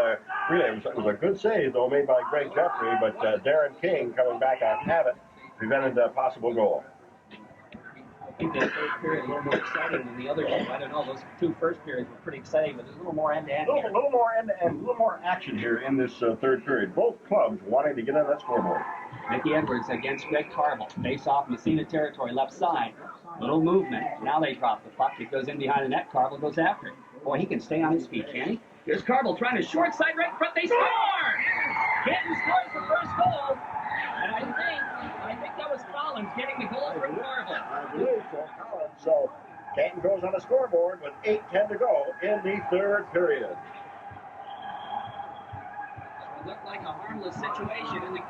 Really, it was a good save, though, made by Greg Jeffrey, but Darren King coming back on Abbott prevented a possible goal. I think the third period a little more exciting than the other two. I don't know, those two first periods were pretty exciting, but there's a little more end-to-end here. A little more end-to-end, a little more action here in this third period. Both clubs wanting to get on that scoreboard. Mickey Edwards against Greg Carville. Face off Massena territory, left side. Little movement. Now they drop the puck. It goes in behind the net. Carville goes after it. Boy, he can stay on his feet, can he? Here's Carville trying to short side right in front. They score! Canton scores the first goal. And I think that was Collins getting the goal for Carville. I believe so, Collins. So Canton goes on the scoreboard with 8:10 to go in the third period. Looked like a harmless situation in the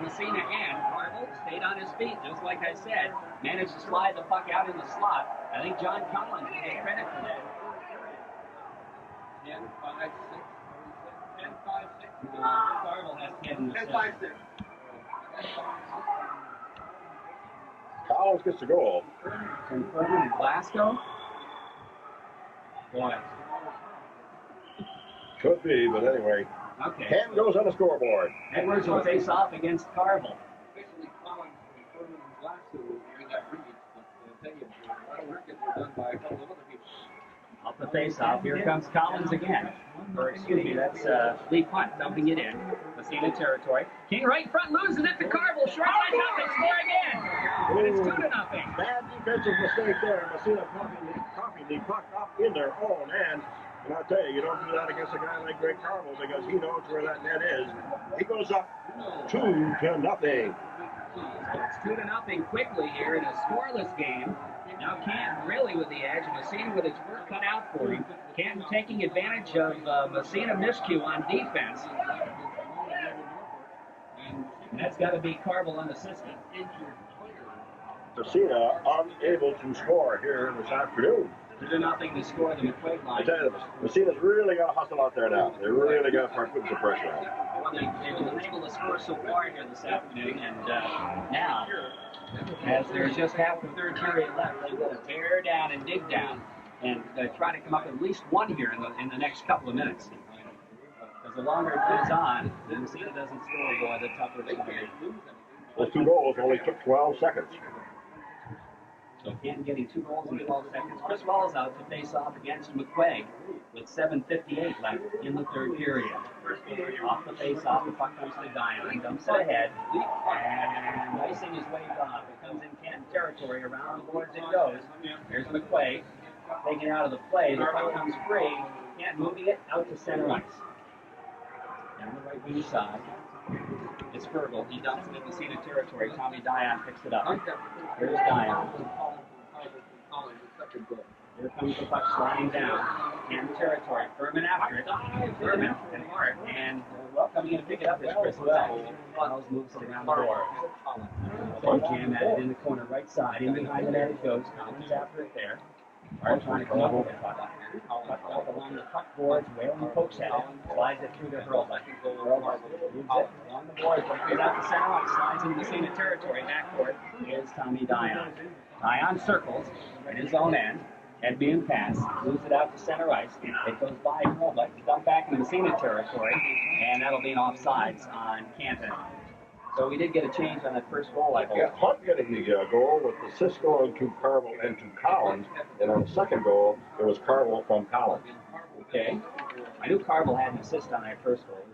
Massena end. Carville stayed on his feet, just like I said. Managed to slide the puck out in the slot. I think John Collins will get credit for that. 10-5-6. 10-5-6. Carville has 10-5-6. Collins gets the goal. Confirming Glasgow. Boy. Could be, but anyway. Okay. Canton goes on the scoreboard. Edwards will face off against Carville. Off the face-off, here comes Collins again. Or excuse me, that's Lee Punt dumping it in. Massena territory. King right front loses it to Carville. Short side shot, they score again. And it's 2-0. Bad defensive mistake there. Massena copying the puck up in their own end. And I'll tell you, you don't do that against a guy like Greg Carville because he knows where that net is. He goes up 2-0. It's 2-0 quickly here in a scoreless game. Now Canton really with the edge. Massena with its work cut out for him. Canton taking advantage of Massena miscue on defense. And that's got to be Carville on the system. Massena unable to score here this afternoon. 2-0 to score the McQuaig line. I tell you, Massena's really got to hustle out there now. They really got to start putting some pressure on. Well, they've been able to score so far here this afternoon, and now, as there's just half the third period left, they will tear down and dig down and try to come up with at least one here in the next couple of minutes. Because the longer it goes on, the Massena doesn't score, boy, the tougher it's going to be. Those two goals only took 12 seconds. So Canton getting 2 goals in 12 seconds. Chris Wallace out to face off against McQuaig with 7:58 left in the third period. Off the face off, the puck comes to Diamond, dumps it ahead, and icing his way off. It comes in Canton territory, around the boards it goes. Here's McQuaig, taken out of the play. The puck comes free. Canton moving it out to center ice. Down the right wing side. It's Fergal. He dumps it in Massena territory. Tommy Dion picks it up. Here's Dion. Here comes the puck sliding down. Canton territory. Furman after it. Furman and Hart. And coming in to pick it up is Chris Wells. Wells moves it around the board. They jam at it in the corner right side. In behind the net it goes. Collins after it there. Hart trying to come up with the puck. Puck up along the puck boards. Whalen pokes at it. Slides it through to Hurlbut. Hurlbut moves it along the boards. Goes out to center ice. Slides into Massena territory. Backcourt is Tommy Dion. Dion circles at his own end. Head being passed, moves it out to center ice. It goes by Hurlbut, dumped back into Massena territory, and that'll be an offsides on Canton. So we did get a change on that first goal, I believe. Yeah, Hunt getting the goal with the Cisco into Carvel and to Collins, and on the second goal, it was Carvel from Collins. Okay. I knew Carvel had an assist on that first goal.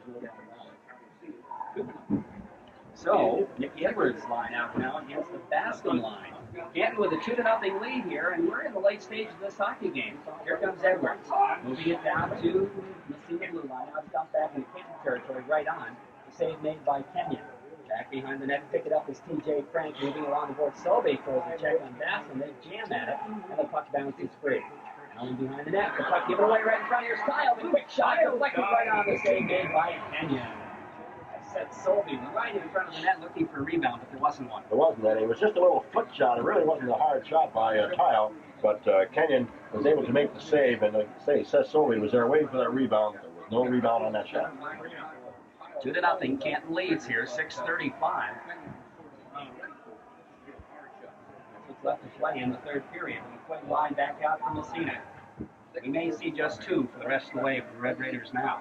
So, Nicky Edwards line out now against the Baskin line. Canton with a 2-0 lead here, and we're in the late stage of this hockey game. Here comes Edwards, moving it down to Massena blue line. Now it's dumped back into Canton territory, right on. The save made by Kenyon. Back behind the net, pick it up is TJ Frank, moving along the board. Sobey throws a check on Baskin. They jam at it, and the puck bounces free. Now behind the net, the puck given away right in front. Here's Kyle, the quick shot, deflected right on. The save made by Kenyon. Set Sobey right in front of the net looking for a rebound, but there wasn't one. There wasn't any. It was just a little foot shot. It really wasn't a hard shot by Tile, but Kenyon was able to make the save, and Seth Sobey was there waiting for that rebound. There was no rebound on that shot. 2-0. Canton leads here, 6:35. That's what's left to play in the third period. McQuaid line back out from Massena. We may see just two for the rest of the way for the Red Raiders now.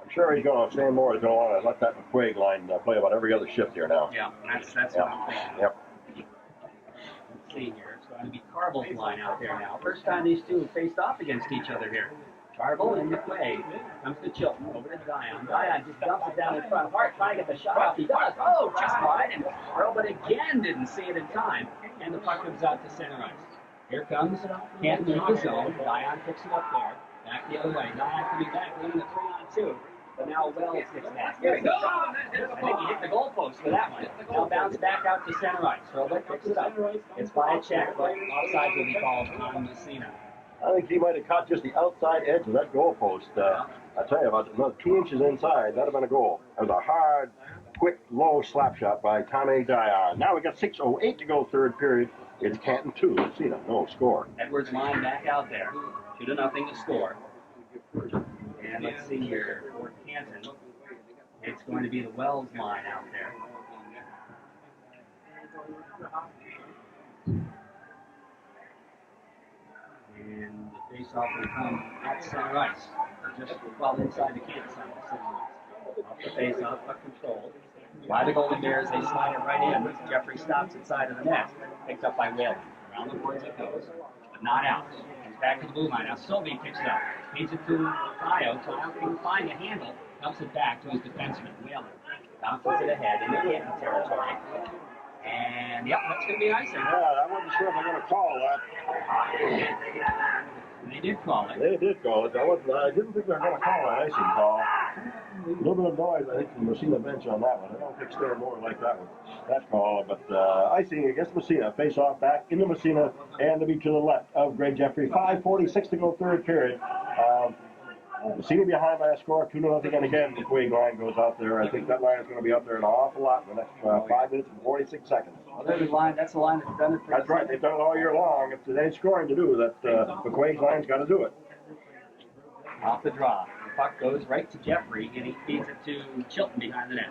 I'm sure he's going to, Sam Moore is going to want to let that McQuaig line play about every other shift here now. Yeah, that's what I'm thinking. Yep. Let's see here. It's going to be Carvel's line out there now. First time these two have faced off against each other here. Carvel and McQuaig. Comes to Chilton, over to Dion. Dion just dumps it down in front. Hart trying to get the shot off. He does. Oh, just wide. And Hurlbut again didn't see it in time. And the puck comes out to center ice. Here comes Canton in the zone. Dion picks it up there. Back the other way. Dion can be back winning the 3-on-2. But now Wells gets past. Here he goes. I think he hit the goalpost for that one. Now bounce back out to center ice. Hurlbut picks it up. It's by a check, but offside will be called on Massena. I think he might have caught just the outside edge of that goalpost. I tell you, about another 2 inches inside, that'd have been a goal. It was a hard, quick, low slap shot by Tommy Dion. Now we got 6:08 to go third period. It's Canton 2, Massena no score. Edwards line back out there. 2-0 to score. And let's see here for Canton. It's going to be the Wells line out there. And the face-off will come at center ice. Just well inside the Canton center ice. Off the face-off, puck control. By the Golden Bears, they slide it right in. Jeffrey stops inside of the net. Picked up by Whalen. Around the boards it goes, but not out. Comes back to the blue line. Now Sobey picks it up. Feeds it to Tayo. Tayo can find a handle. Dumps it back to his defenseman, Whalen. Bounces it ahead into Canton territory. And, yep, that's going to be icing. Yeah, I wasn't sure if I'm going to call that. They did call it. They did call it. I didn't think they were going to call an icing call. A little bit of noise, I think, from the Massena bench on that one. I don't think Stan Moore liked that one, that call. But icing against Massena. Face off back into Massena, and to be to the left of Greg Jeffrey. 5:46 to go third period. Massena behind by a score, 2-0, and again, the McQuaig line goes out there. I think that line is going to be out there an awful lot in the next 5 minutes and 46 seconds. Well, there's a line. That's the line that's done it for That's right. They've done it all year long. If there's any scoring to do, that McQuaig's line's got to do it. Off the draw. The puck goes right to Jeffrey, and he feeds it to Chilton behind the net.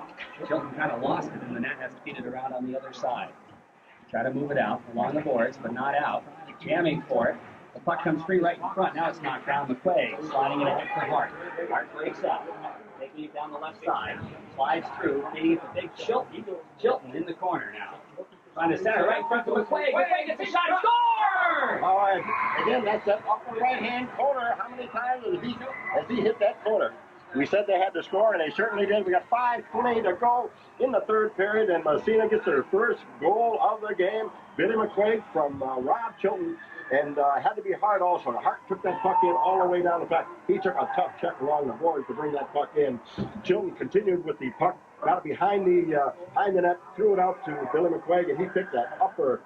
Chilton kind of lost it, and the net has to feed it around on the other side. Try to move it out along the boards, but not out. Jamming for it. The puck comes free right in front. Now it's knocked down. McQuaig sliding it ahead for Hart. Hart breaks out. Taking it down the left side. Slides through. Getting it to big Chilton. Chilton in the corner now. Trying to center right in front to McQuaig. McQuaig gets a shot. Score! All right. Again, that's that upper right-hand corner. How many times has he hit that corner? We said they had to score, and they certainly did. We got 5:20 to go in the third period, and Massena gets their first goal of the game. Billy McQuaig from Rob Chilton. And had to be hard also. Hart took that puck in all the way down the back. He took a tough check along the boards to bring that puck in. Chilton continued with the puck, got it behind the net, threw it out to Billy McQuaig, and he picked that upper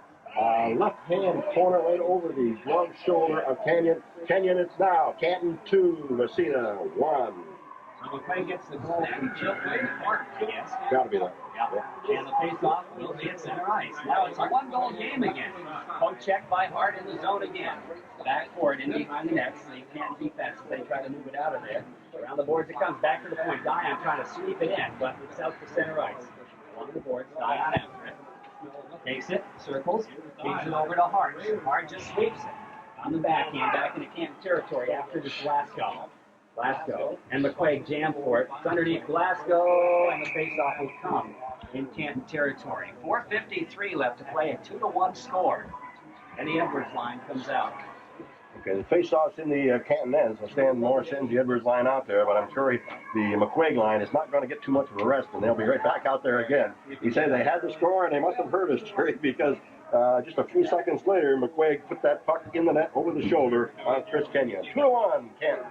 left-hand corner right over the glove shoulder of Canyon. Canyon, it's now Canton 2, Massena 1. So McQuaig gets the goal from Chilton in the corner, I guess. Got to be that. Yeah. And the face-off will be at center ice. Now it's a one-goal game again. Poke check by Hart in the zone again. Back forward in behind the net. So you can't defense as they try to move it out of there. Around the boards it comes. Back to the point. Dion trying to sweep it in, but it's out to center ice. Along the boards, Dion after it. Takes it, circles, gives it over to Hart. Hart just sweeps it. On the backhand, back into Canton territory after this Glasgow. And McQuaig jam for it. It's underneath Glasgow, and the faceoff will come in Canton territory. 4:53 left to play, a 2-1 score. And the Edwards line comes out. Okay, the face-off's in the Canton end, so Stan Moore sends the Edwards line out there, but I'm sure the McQuaig line is not going to get too much of a rest, and they'll be right back out there again. He said they had the score, and they must have heard us, Jerry, because just a few seconds later, McQuaig put that puck in the net over the shoulder on Chris Kenyon. 2-1, Canton.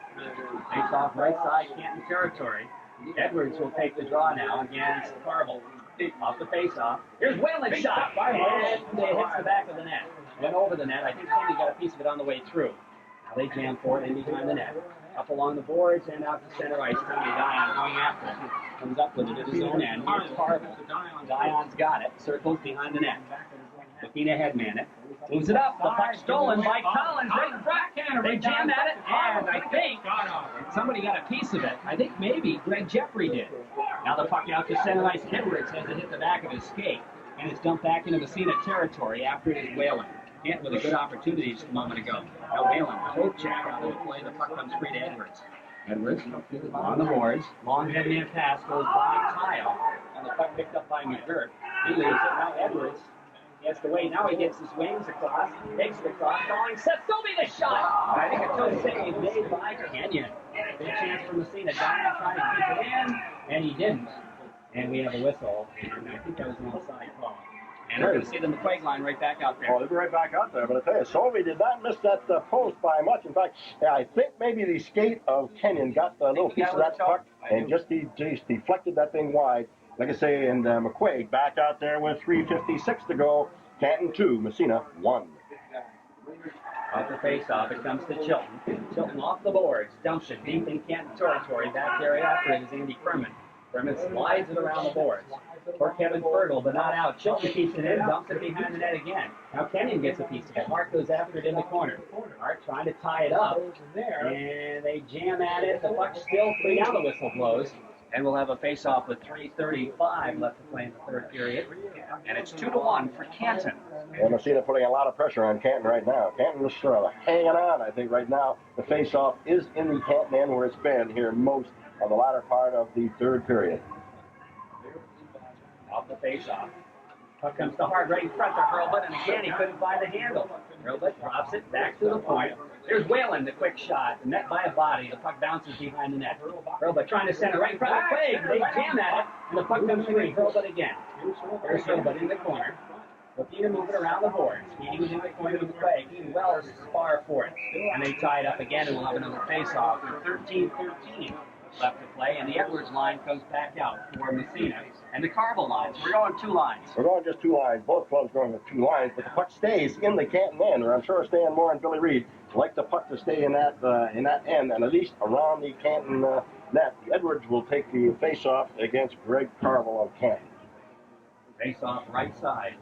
Face-off right side, Canton territory. Edwards will take the draw now against Carvel. Off the face-off. Here's Whalen's shot, and it hits the back of the net. Went over the net. I think Kenny got a piece of it on the way through. Now they jam for it in behind the net. Up along the boards and out to center ice. Tony Dion going after it. Comes up with it at his own end. Here's Carvel. Dion's got it. Circles behind the net. Looking ahead man it. Moves it up. The puck stolen by Collins. Right in front. They jam at it. And I think somebody got a piece of it. I think maybe Greg Jeffrey did. Now the puck out to center ice. Edwards has it hit the back of his skate. And it's dumped back into Massena territory after it is Whalen. Canton with a good opportunity just a moment ago. Now Whalen, poke check out of the play. The puck comes free to Edwards. Edwards on the boards. Long head man pass goes by Kyle. And the puck picked up by McGirt. He leaves it. Now Edwards gets the way. Now he gets his wings across. Takes it across. Going. Setsobi the shot. I think a tough save made by Kenyon. Big chance for Massena. Dion trying to keep it in. And he didn't. And we have a whistle. And I think that was an offside call. And we're going to see the McQuaig line right back out there. Oh, they'll be right back out there. But I tell you, Sobey did not miss that post by much. In fact, I think maybe the skate of Kenyon got a little piece of that puck and just deflected that thing wide. Like I say, and McQuaig back out there with 3:56 to go. Canton 2, Massena 1. Off the face-off, it comes to Chilton. Chilton off the boards, dumps it deep in Canton territory. Back there after it is Andy Furman. Furman slides it around the boards. For Kevin Fergal, but not out. Chilton keeps it in, dumps it behind the net again. Now Kenyon gets a piece of it. Hart goes after it in the corner. Hart trying to tie it up. And they jam at it. The puck's still free. Now the whistle blows. And we'll have a face-off with 3:35 left to play in the third period. And it's 2-1 for Canton. And Massena putting a lot of pressure on Canton right now. Canton is sort of hanging on, I think, right now. The face-off is in the Canton end where it's been here most of the latter part of the third period. Off the face-off. Puck comes to Hart right in front to Hurlbut, and again he couldn't find the handle. Hurlbut drops it back to the point. Here's Whalen, the quick shot. Net by a body. The puck bounces behind the net. Hurlbut trying to send it right in front of Craig. They jam at it, and the puck comes free. Hurlbut again. There's Hurlbut in the corner. Looking to move it around the boards. Feeding it in the corner to McQuaig. He Wells spar for it. And they tie it up again, and we'll have another face-off with 13-13 left to play, and the Edwards line comes back out for Massena. And the Carvel lines. We're going two lines. We're going just two lines. Both clubs going with two lines, but the puck stays in the Canton end, or I'm sure Stan Moore and Billy Reed like the puck to stay in that end, and at least around the Canton net. Edwards will take the face-off against Greg Carvel of Canton. Face-off right side.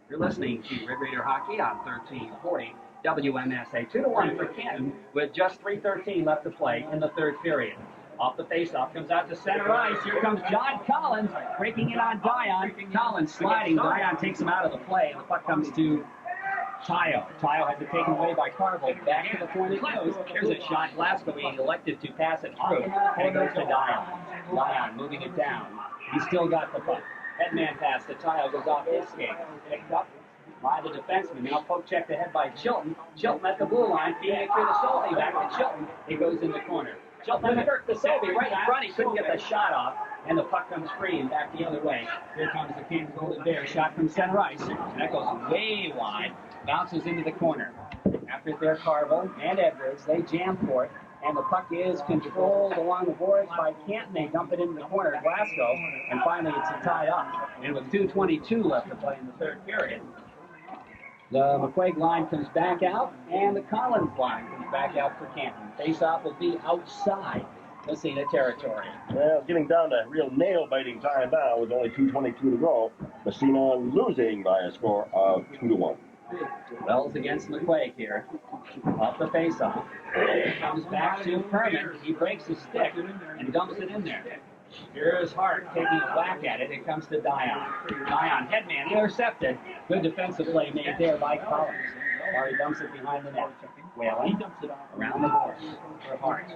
You're listening to Red Raider Hockey on 1340 WMSA. 2-1 for Canton with just 3:13 left to play in the third period. Off the face-off, comes out to center ice. Here comes John Collins, breaking in on Dion. Collins sliding. Dion takes him out of the play, and the puck comes to Tayo. Tayo has it taken away by Carvel. Back to the point it goes. Here's a shot. Glasgow being elected to pass it through, and it goes to Dion. Dion moving it down. He's still got the puck. Headman pass to Tayo, goes off his skate. Picked up by the defenseman. Now poke checked ahead by Chilton. Chilton at the blue line, feeding it through the Solby. Back to Chilton. It goes in the corner. Chilton hurt the Solby right in front. He couldn't get the shot off, and the puck comes free and back the other way. Here comes the Canton Golden Bear. Shot from center ice. And that goes way wide. Bounces into the corner. After their Carvel and Edwards, they jam for it. And the puck is controlled along the boards by Canton. They dump it into the corner of Glasgow. And finally, it's a tie up. And with 2:22 left to play in the third period, the McQuaig line comes back out, and the Collins line comes back out for Canton. Face-off will be outside Massena territory. Well, it's getting down to real nail-biting time now with only 2:22 to go. Massena losing by a score of 2-1. Wells against McQuaig here. Off the face-off. Comes back to Furman. He breaks his stick and dumps it in there. Here's Hart taking a whack at it. It comes to Dion. Dion, headman, intercepted. Good defensive play made there by Collins. He dumps it behind the net. Whalen around the boards for Hart.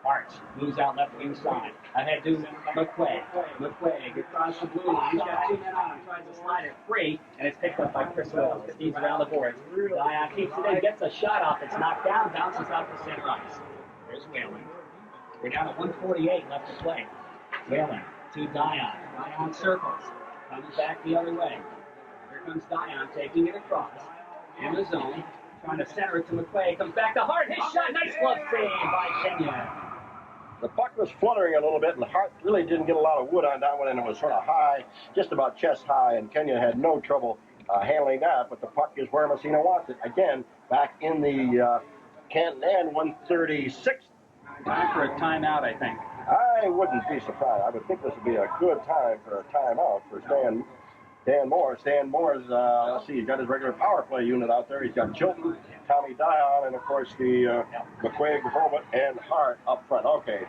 Hart moves out left wing side. Ahead to McQuaig. McQuaig across the blue line. He's got 2 men on him. Tries to slide it free, and it's picked up by Chris Wells. He's around the boards. Dion keeps it in, gets a shot off. It's knocked down, bounces out to center ice. There's Whalen. We're down to 1:48 left to play. Whalen to Dion. Dion circles. Comes back the other way. Here comes Dion taking it across. In the zone. Trying to center it to McQuaig. Comes back to Hart. His shot. Nice glove save by Kenya. The puck was fluttering a little bit, and Hart really didn't get a lot of wood on that one, and it was sort of high, just about chest high, and Kenya had no trouble handling that, but the puck is where Massena wants it. Again, back in the Canton end, 136. Time for a timeout, I think. I wouldn't be surprised. I would think this would be a good time for a timeout for Dan Moore. Stan Moore's, let's see, he's got his regular power play unit out there. He's got Chilton, Tommy Dion, and of course the McQuaig, Hobart, and Hart up front. Okay.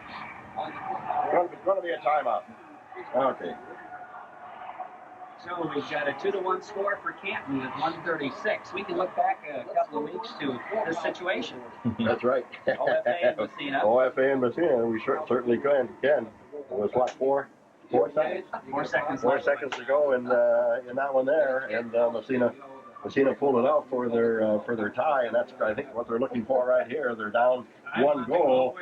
It's going to be a timeout. Okay. So we've got a 2-1 score for Canton with 136. We can look back a couple of weeks to this situation. That's right. OFA and Massena. OFA and Massena, we certainly can. It was what, 4 seconds? 4 seconds. 4 seconds to go in that one there, and Massena pulled it out for their tie, and that's I think what they're looking for right here. They're down 1 goal,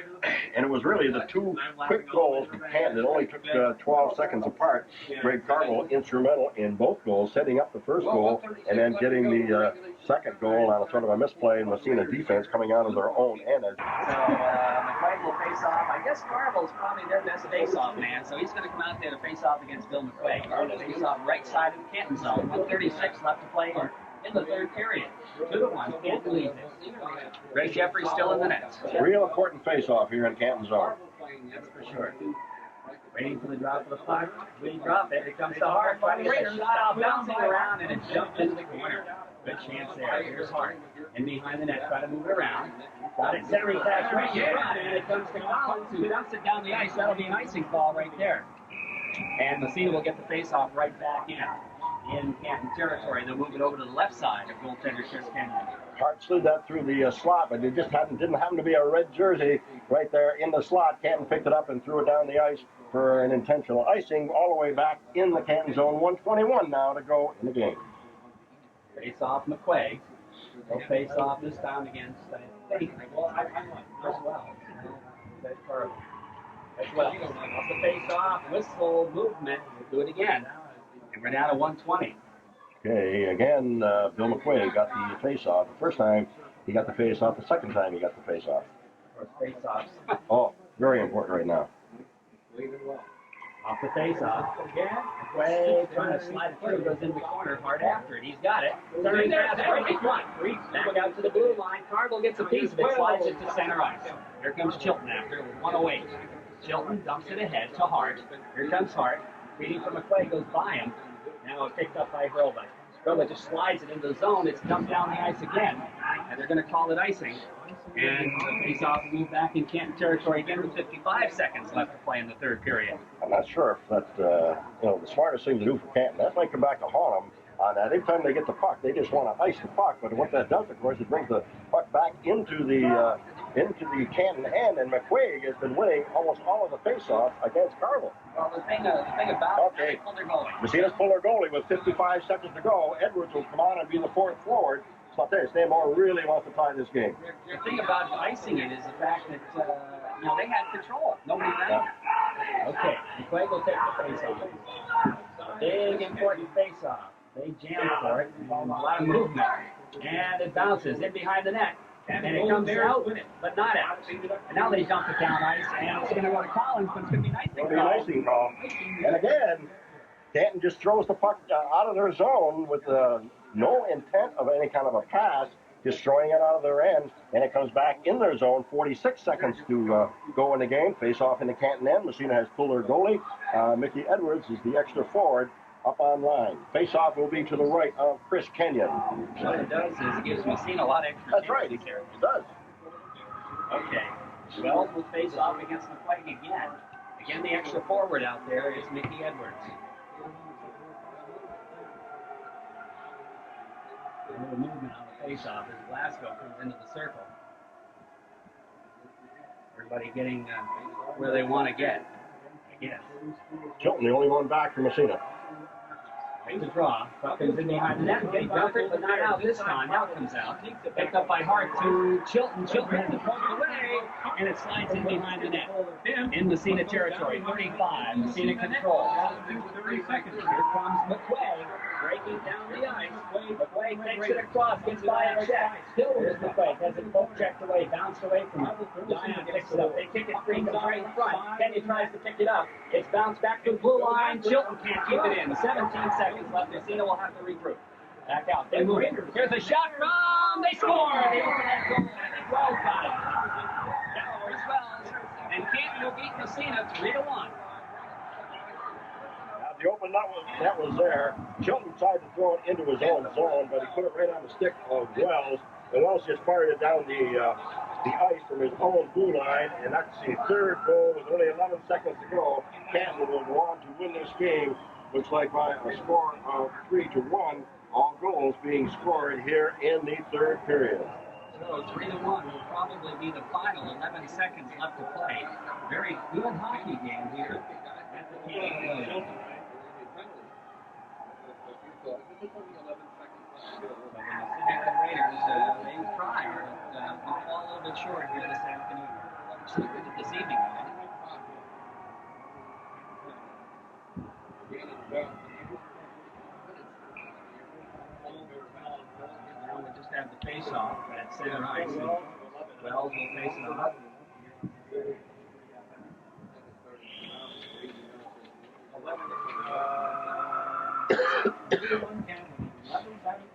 and it was really the 2 quick goals from Canton. It only took 12 seconds apart. Greg Carville instrumental in both goals, setting up the first goal, and then getting the second goal on a sort of a misplay in Massena defense coming out of their own end. So McQuaig will face off. I guess Carville's probably their best face-off man, so he's going to come out there to face off against Bill McQuaig. Face off right side of the Canton zone. 136 left to play in the third period. 2-1. Can't believe it. Ray Jeffrey still in the net. Real important face-off here in Canton zone. That's for sure. Waiting for the drop of the puck. We drop it. It comes to Hart. Trying to get a shot off, bouncing around, and it jumped into the corner. Good chance there. Here's Hart. And behind the net, try to move it around. Got it centering back right in front, and it comes to Collins, who dumps it down the ice. That'll be an icing ball right there. And Massena will get the face-off right back in Canton territory. They'll move it over to the left side of goaltender Chris Kenyon. Hart slid that through the slot, but it just didn't happen to be a red jersey right there in the slot. Canton picked it up and threw it down the ice for an intentional icing all the way back in the Canton zone. 1:21 now to go in the game. Face off McQuaig. They'll face off this time against as well. As well. Off the face off, whistle movement. We'll do it again. And we're down to 120. Okay, again, Bill McQuaig got the face-off. The first time he got the face-off. The second time he got the face-off. Face-offs. Oh, very important right now. Off the face-off. Again, McQuaig trying to slide it through. Goes in the corner. Hard after it. He's got it. Centering pass right in front. Back out to the blue line. Carville gets a piece of it. Slides it to center ice. Here comes Chilton after with 1:08. Chilton dumps it ahead to Hart. Here comes Hart. Feeding from McQuaig goes by him. Now it's picked up by Hroba. Hroba just slides it into the zone. It's dumped down the ice again. And they're going to call it icing. And the face-off will move back in Canton territory again with 55 seconds left to play in the third period. I'm not sure if that's the smartest thing to do for Canton. That might come back to haunt them on that. Every time they get the puck, they just want to ice the puck. But what that does, of course, it brings the puck back into the Canton end, and McQuaig has been winning almost all of the face-offs against Carville. Well, the thing about it, they pulled their goalie. Massena's pulled their goalie with 55 seconds to go. Edwards will come on and be the fourth forward. It's not there. Stan Moore really wants to tie this game. The thing about icing it is the fact that they had control. Nobody ran. Okay, McQuaig will take the face-off. Big important face-off. They jammed for it. A lot of movement, and it bounces in behind the net. And it comes out, but not out. And now they dump it down ice, and it's going to go to Collins, but it's going to be nice. It'll be an icing call. And again, Canton just throws the puck out of their zone with no intent of any kind of a pass, just throwing it out of their end, and it comes back in their zone. 46 seconds to go in the game. Face off in the Canton end. Massena has pulled their goalie. Mickey Edwards is the extra forward up on line. Face off will be to the right of Chris Kenyon. What it does is it gives Massena a lot of extra. That's right. It does. Okay. Wells will face off against McQuaig again. Again, the extra forward out there is Mickey Edwards. A little movement on the face-off as Glasgow comes into the circle. Everybody getting where they want to get, I guess. Chilton, the only one back for Massena. Makes a draw. Puck comes in behind the net. They dump it, but not out this time. Now it comes out. Picked up by Hart to Chilton. Chilton has it poked away, and it slides in behind the net. In Massena territory, 35. Massena control. 30 seconds. Here comes McQuaig, breaking down the ice. McQuaig takes it across, gets by a check. Still with McQuaig, has it poke checked away, bounced away from him. Massena picks it up. They kick it free to the right front. Kenny tries to pick it up. It's bounced back to the blue line. Chilton can't keep it in. 17 seconds left. Massena will have to regroup. Back out. They move it. Here's a shot from. They score. They open that goal. And Wells got it. Galloway's Wells. And Canton will beat Massena 3-1. The open net was there. Chilton tried to throw it into his own zone, but he put it right on the stick of Wells. And Wells just fired it down the ice from his own blue line, and that's the third goal with only 11 seconds to go. Canton will go on to win this game. Looks like by a score of 3-1. All goals being scored here in the third period. So 3-1 will probably be the final. 11 seconds left to play. Very good hockey game here at the Canton. So the Massena Raiders, they try, but will fall a little bit short here this afternoon. Actually, we did this evening, right? Now we just have the face-off at center ice, and Wells will face it off.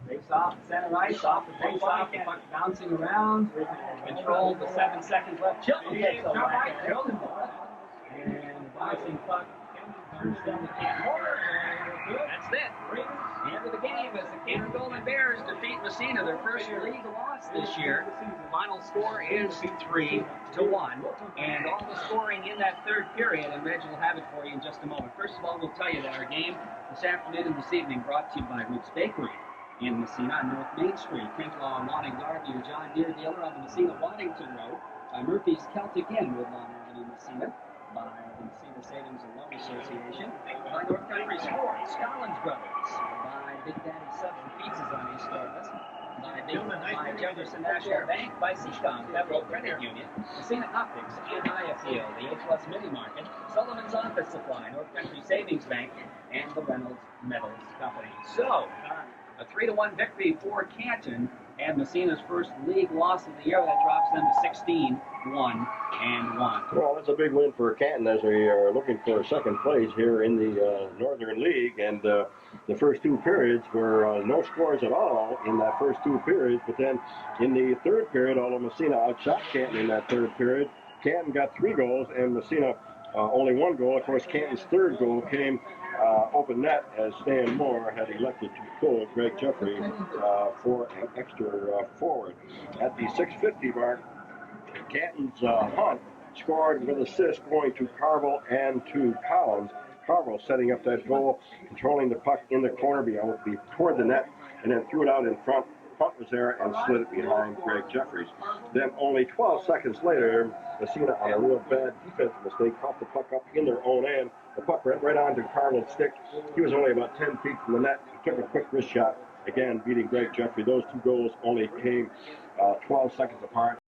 Face off, center ice, off the face off, the puck bouncing around, controlled with 7 seconds left. Chilton takes over back there. And the bouncing puck turns down the Canton. That's it. The end of the game as the Canton Golden Bears defeat Massena, their first league loss this year. The final score is 3-1. And all the scoring in that third period, and Reg will have it for you in just a moment. First of all, we'll tell you that our game this afternoon and this evening brought to you by Ruth's Bakery in Massena on North Main Street. Kinklaw and Wanting Garden, your John Deere dealer on the Massena-Waddington Road. By Murphy's Celtic Inn, Woodlawn Avenue, Massena. By the Massena Savings and Loan Association. By North Country Sports, Collins Brothers. By Big Daddy Subs and Pizzas on East Douglas. By Jefferson National Bank. By Seacom Federal Credit Union. Massena Optics and IFEO. The A-Plus Mini Market. Sullivan's Office Supply. North Country Savings Bank. And the Reynolds Metals Company. So, a 3-1 victory for Canton, and Massena's first league loss of the year. That drops them to 16-1-1. Well, that's a big win for Canton as they are looking for second place here in the Northern League. And the first two periods were no scores at all in that first two periods. But then in the third period, although Massena outshot Canton in that third period, Canton got 3 goals and Massena only 1 goal. Of course, Canton's third goal came open net as Stan Moore had elected to pull Greg Jeffrey for an extra forward. At the 6:50 mark, Canton's Hunt scored with assist going to Carville and to Collins. Carville setting up that goal, controlling the puck in the corner toward the net, and then threw it out in front. Hunt was there and slid it behind Greg Jeffries. Then only 12 seconds later, Massena, on a real bad defensive mistake, caught the puck up in their own end. The puck went right onto Carlin's stick. He was only about 10 feet from the net. He took a quick wrist shot, again beating Greg Jeffrey. Those 2 goals only came 12 seconds apart.